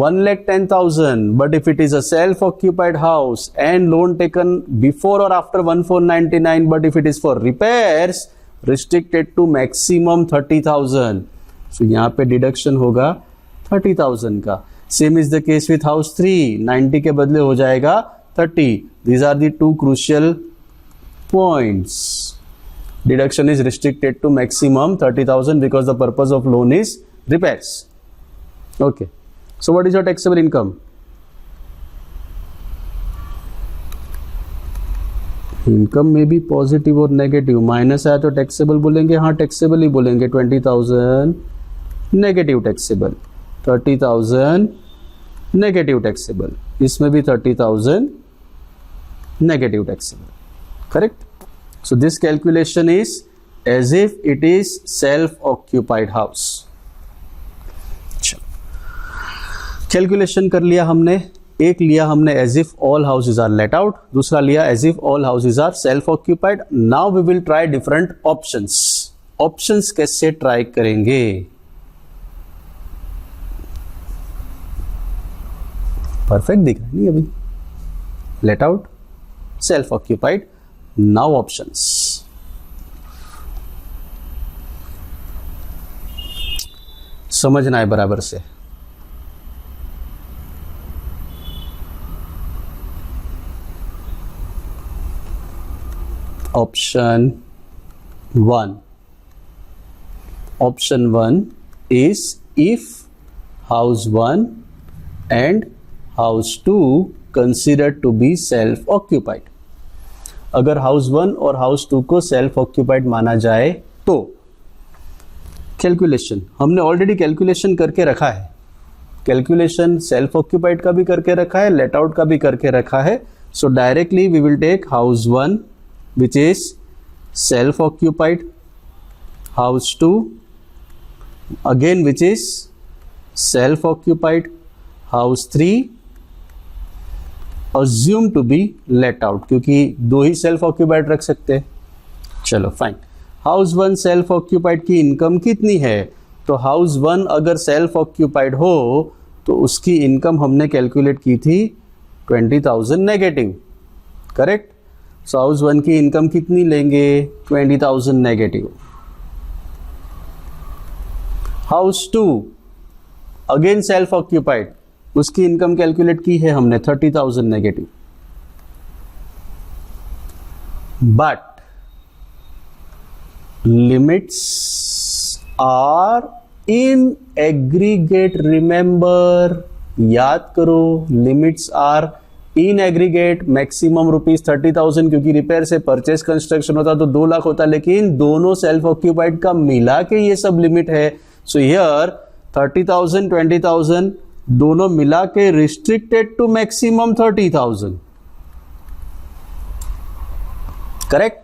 1,10,000, but if it is a self-occupied house and loan taken before or after 1499, but if it is for repairs, restricted to maximum 30,000. So यहाँ पे deduction होगा 30,000 का। Same is the case with house 3, 90 के बदले हो जाएगा 30. These are the two crucial points. Deduction is restricted to maximum 30,000 because the purpose of loan is repairs. Okay. So what is your taxable income? Income may be positive or negative. Minus आया तो taxable बोलेंगे, हाँ taxable ही बोलेंगे। 20,000 negative taxable, 30,000 negative taxable, इसमें भी 30,000 negative taxable. Correct? So this calculation is as if it is self-occupied house. Calculation कर लिया हमने, एक लिया हमने as if all houses are let out, दूसरा लिया as if all houses are self-occupied. Now we will try different options. Options कैसे try करेंगे? परफेक्ट दिख रहा है नहीं अभी? Let out, self-occupied. Now options. समझना है बराबर से। option 1. Option 1 is if house 1 and house 2 considered to be self occupied. अगर हाउस 1 और हाउस 2 को सेल्फ ऑक्यूपाइड माना जाए तो कैलकुलेशन हमने ऑलरेडी कैलकुलेशन करके रखा है. कैलकुलेशन सेल्फ ऑक्यूपाइड का भी करके रखा है, लेट आउट का भी करके रखा है. So directly we will take house 1 which is self occupied, house 2 again which is self occupied, house 3 assume to be let out, क्योंकि दो ही सेल्फ ऑक्यूपाइड रख सकते हैं. चलो फाइन. हाउस 1 सेल्फ ऑक्यूपाइड की इनकम कितनी है? तो हाउस 1 अगर सेल्फ ऑक्यूपाइड हो तो उसकी इनकम हमने कैलकुलेट की थी 20,000 नेगेटिव, करेक्ट. सो हाउस 1 की इनकम कितनी लेंगे? 20,000 negative. House 2 again self occupied, उसकी इनकम कैलकुलेट की है हमने 30,000 negative. But limits are in aggregate. Remember, याद करो, limits are in aggregate. Maximum ₹30,000, क्योंकि रिपेयर से परचेस कंस्ट्रक्शन होता तो 2 लाख होता, लेकिन दोनों सेल्फ ऑक्यूपाइड का मिला के ये सब लिमिट है. सो हियर 30,000 20,000 दोनों मिला के restricted to maximum 30,000, correct.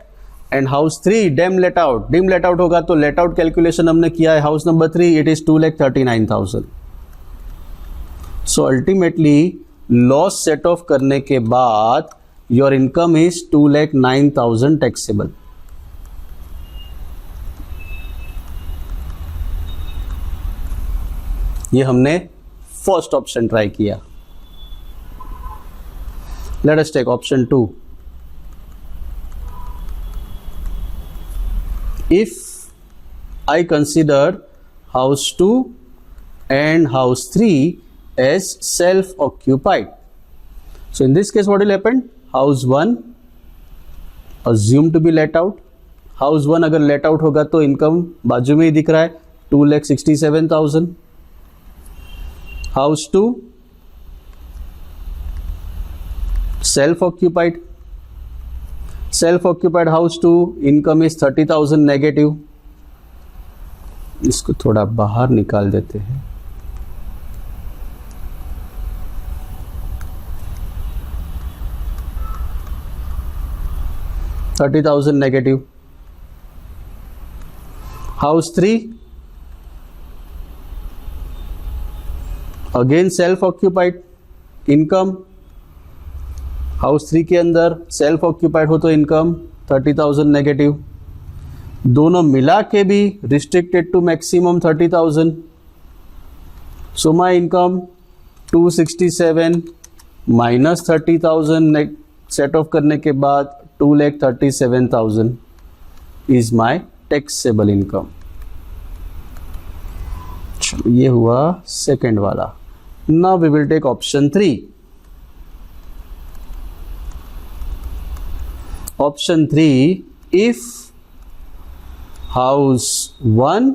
And house 3 deemed let out. Deemed let out होगा तो लेट आउट कैलकुलेशन हमने किया है. House number 3 it is 2,39,000. So ultimately loss set off करने के बाद योर इनकम इज 2,09,000 टैक्सेबल. ये हमने फर्स्ट ऑप्शन ट्राई किया. Let us take option 2. If I consider house 2 and house 3 as self-occupied, so in this case what will happen? House 1 assumed to be let out. House 1 अगर let out होगा तो income बाजू में ही दिख रहा है 2,67,000. House 2 self-occupied. Self-occupied house 2 income is 30,000 negative. इसको थोड़ा बाहर निकाल देते हैं. $30,000 negative. House 3 again self occupied, income house 3 के अंदर सेल्फ ऑक्यूपाइड हो तो इनकम 30,000 नेगेटिव. दोनों मिला के भी restricted to maximum 30,000. So my income 267 minus 30,000 set off करने के बाद 2,37,000 इज माई टैक्सेबल इनकम. ये हुआ सेकेंड वाला. Now we will take option 3. Option 3, if house 1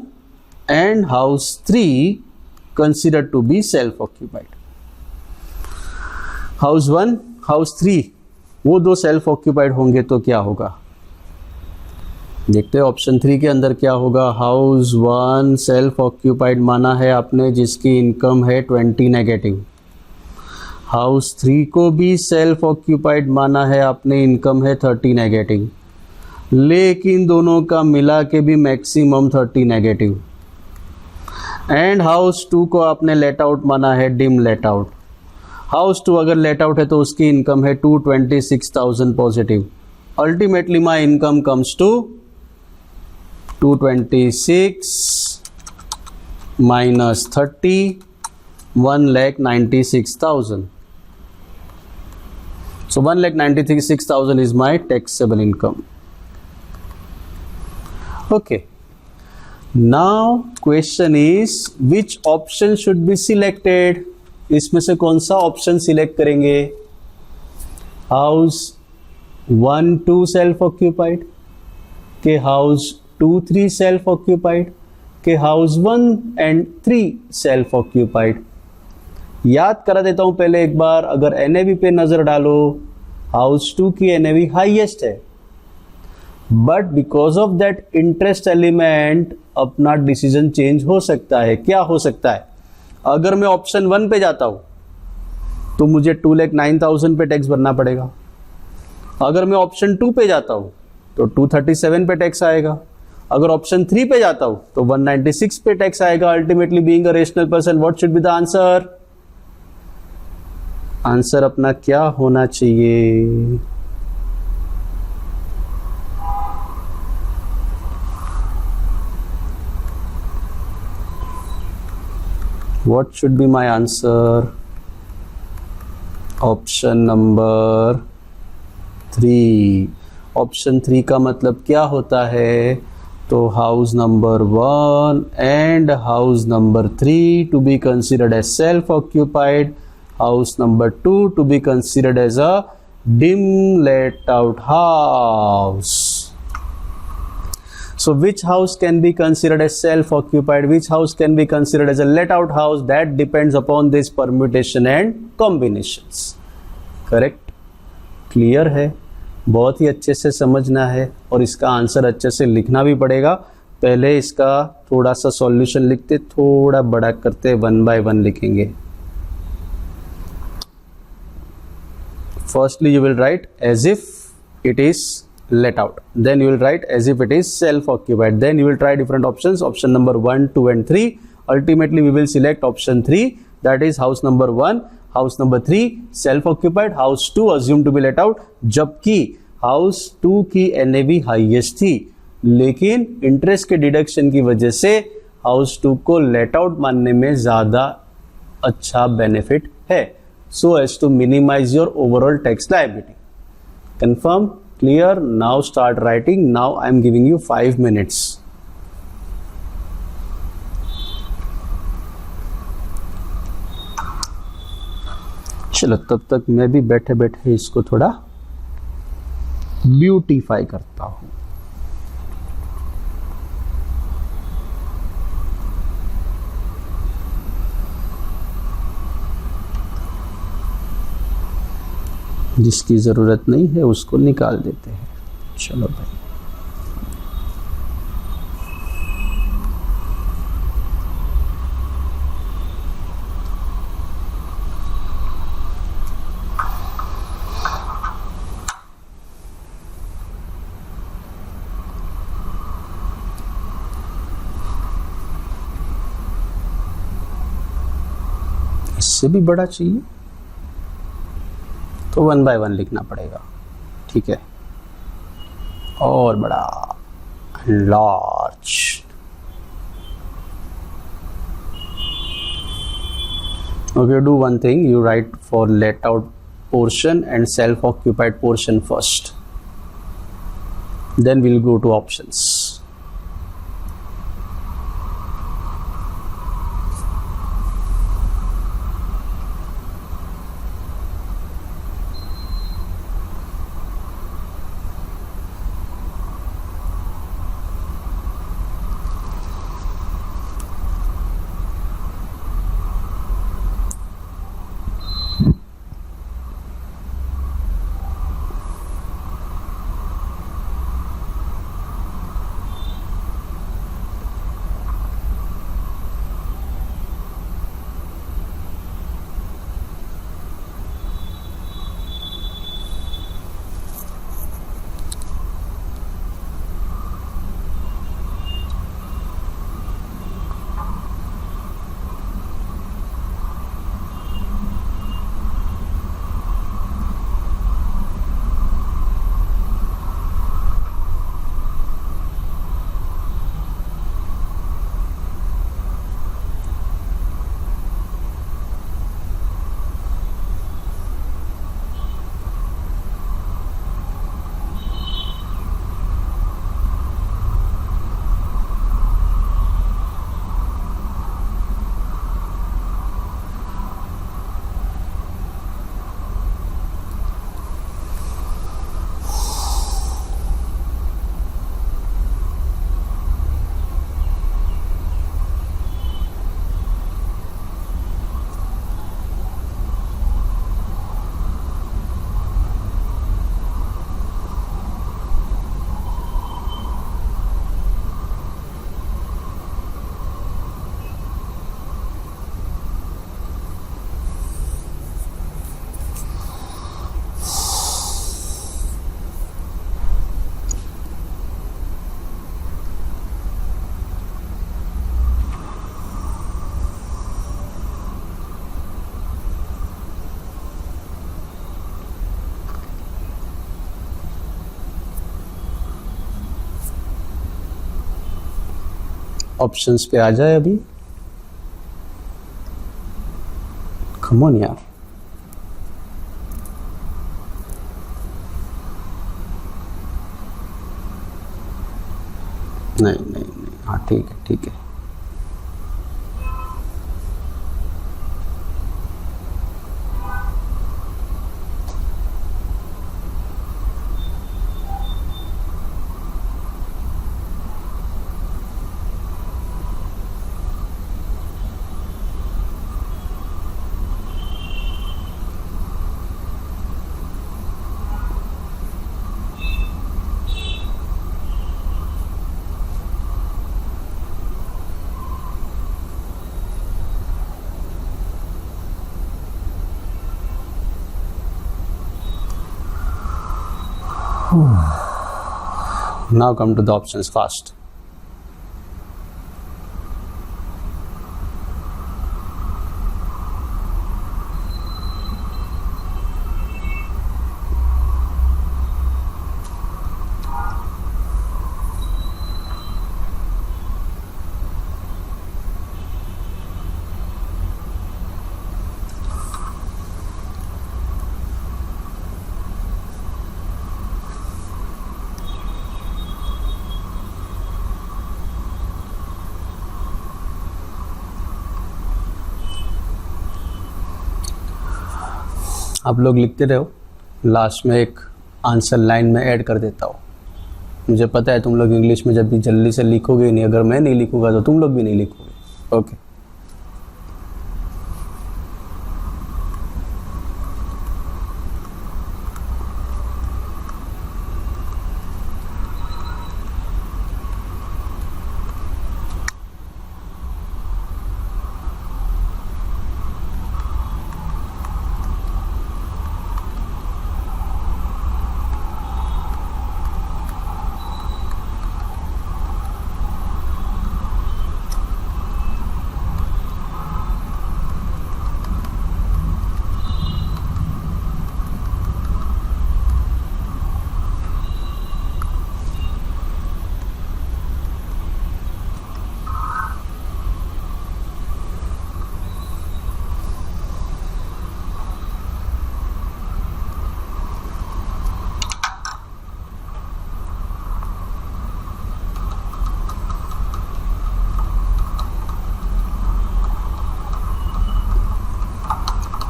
and house 3 considered to be self-occupied. House 1, house 3 वो दो सेल्फ ऑक्यूपाइड होंगे तो क्या होगा? देखते हैं ऑप्शन 3 के अंदर क्या होगा. हाउस 1 सेल्फ ऑक्यूपाइड माना है आपने, जिसकी इनकम है 20 नेगेटिव. हाउस 3 को भी सेल्फ ऑक्यूपाइड माना है आपने, इनकम है 30 नेगेटिव, लेकिन दोनों का मिला के भी मैक्सिमम 30 नेगेटिव. एंड हाउस 2 को आपने लेट आउट माना है, डिम लेट आउट. हाउस 2 अगर लेट आउट है तो उसकी इनकम है 226,000 positive. Ultimately my income comes to 226 minus 30, 1,96,000. So 1,96,000 is my taxable income. Okay. Now question is which option should be selected? इसमें से कौन सा ऑप्शन सिलेक्ट करेंगे? हाउस 1 2 सेल्फ ऑक्यूपाइड, के हाउस 2 3 सेल्फ ऑक्यूपाइड, के हाउस 1 एंड 3 सेल्फ ऑक्यूपाइड। याद करा देता हूं पहले एक बार, अगर एनएवी पे नजर डालो, हाउस 2 की एनएवी हाईएस्ट है, but because of that interest element अपना डिसीजन चेंज हो सकता है। क्या हो सकता है? अगर मैं ऑप्शन 1 पे जाता हूं तो मुझे 2,09,000 पे टैक्स भरना पड़ेगा। अगर मैं ऑप्शन 2 पे जाता हूं तो 237 पे टैक्स आएगा। अगर ऑप्शन 3 पे जाता हूं तो 196 पे टैक्स आएगा। Ultimately being a rational person, what should be the answer? Answer अपना क्या होना चाहिए? What should be my answer? Option number 3। Option 3 का मतलब क्या होता है? तो house number 1 and house number 3 to be considered as self occupied, house number 2 to be considered as a dim let out house. So which house can be considered as self occupied, which house can be considered as a let out house? That depends upon this permutation and combinations. Correct? Clear है? बहुत ही अच्छे से समझना है और इसका answer अच्छे से लिखना भी पड़ेगा। पहले इसका थोड़ा सा सॉल्यूशन लिखते, थोड़ा बड़ा करते, 1 by 1 लिखेंगे। Firstly you will write as if it is let out, then you will write as if it is self occupied, then you will try different options, option number 1 2 and 3. Ultimately we will select option 3, that is house number 1, house number 3 self occupied, house 2 assumed to be let out, जबकि house 2 की NAV highest थी, लेकिन interest के deduction की वजह से house 2 को let out मानने में ज्यादा अच्छा बेनिफिट है, so as to minimize your overall tax liability. Confirm? Clear? Now start writing. Now I am giving you 5 minutes. चलो तब तक मैं भी बैठे बैठे इसको थोड़ा ब्यूटीफाई करता हूं। जिसकी ज़रूरत नहीं है उसको निकाल देते हैं। चलो भाई, इससे भी बड़ा चाहिए तो 1 by 1 लिखना पड़ेगा। ठीक है, और बड़ा large. Okay, do one thing, you write for let out portion and self occupied portion first, then we'll go to options. Options पे आ जाए अभी। कम ऑन यार, नहीं, हाँ ठीक है ठीक है। Now come to the options fast. आप लोग लिखते रहो, लास्ट में एक आंसर लाइन में ऐड कर देता हूँ। मुझे पता है तुम लोग इंग्लिश में जब भी जल्दी से लिखोगे नहीं, अगर मैं नहीं लिखूंगा तो तुम लोग भी नहीं लिखोगे। ओके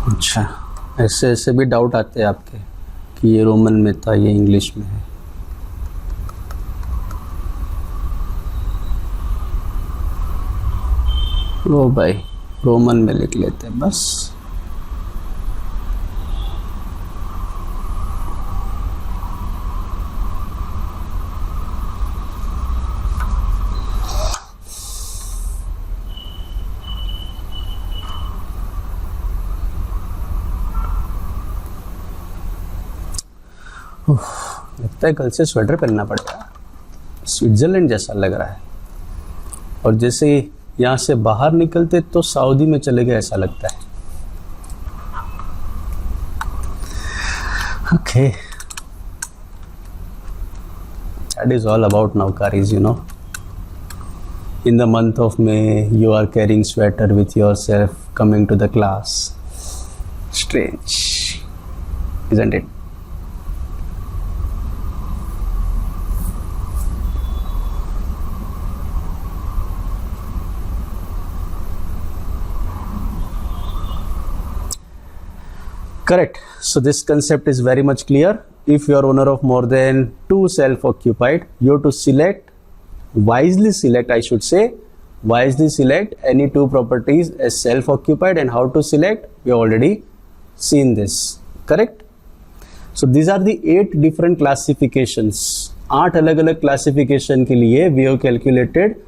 अच्छा, ऐसे ऐसे भी डाउट आते हैं आपके कि ये रोमन में था, ये इंग्लिश में है। लो भाई, रोमन में लिख लेते हैं बस। लगता है कल से स्वेटर पहनना पड़ेगा, स्विट्जरलैंड जैसा लग रहा है। और जैसे यहाँ से बाहर निकलते तो सऊदी में चले गए ऐसा लगता है। Okay, that is all about Navkaris, you know. In the month of May, you are carrying sweater with yourself coming to the class. Strange, isn't it? Correct. So this concept is very much clear. If you are owner of more than 2 self-occupied, you have to select, wisely select, I should say, wisely select any 2 properties as self-occupied. And how to select? We already seen this. Correct? So these are the 8 different classifications. 8 अलग-अलग classification के लिए we have calculated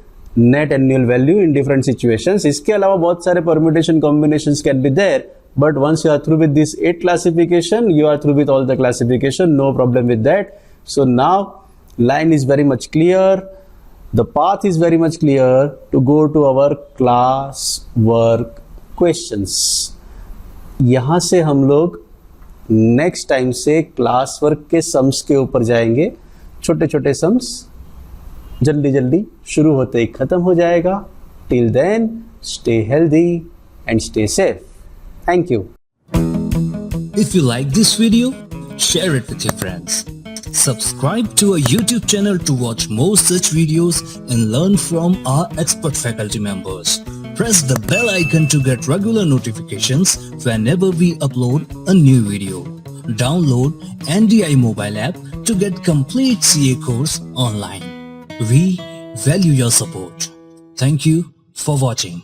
net annual value in different situations. इसके अलावा बहुत सारे permutation combinations can be there. But once you are through with this 8 classification, you are through with all the classification, no problem with that. So now line is very much clear, the path is very much clear to go to our class work questions. यहाँ से हम लोग next time से class work के sums के ऊपर जाएंगे, छोटे छोटे सम्स जल्दी जल्दी शुरू होते ही ख़त्म हो जाएगा. Till then stay healthy and stay safe. Thank you. If you like this video, share it with your friends. Subscribe to our YouTube channel to watch more such videos and learn from our expert faculty members. Press the bell icon to get regular notifications whenever we upload a new video. Download NDI mobile app to get complete CA course online. We value your support. Thank you for watching.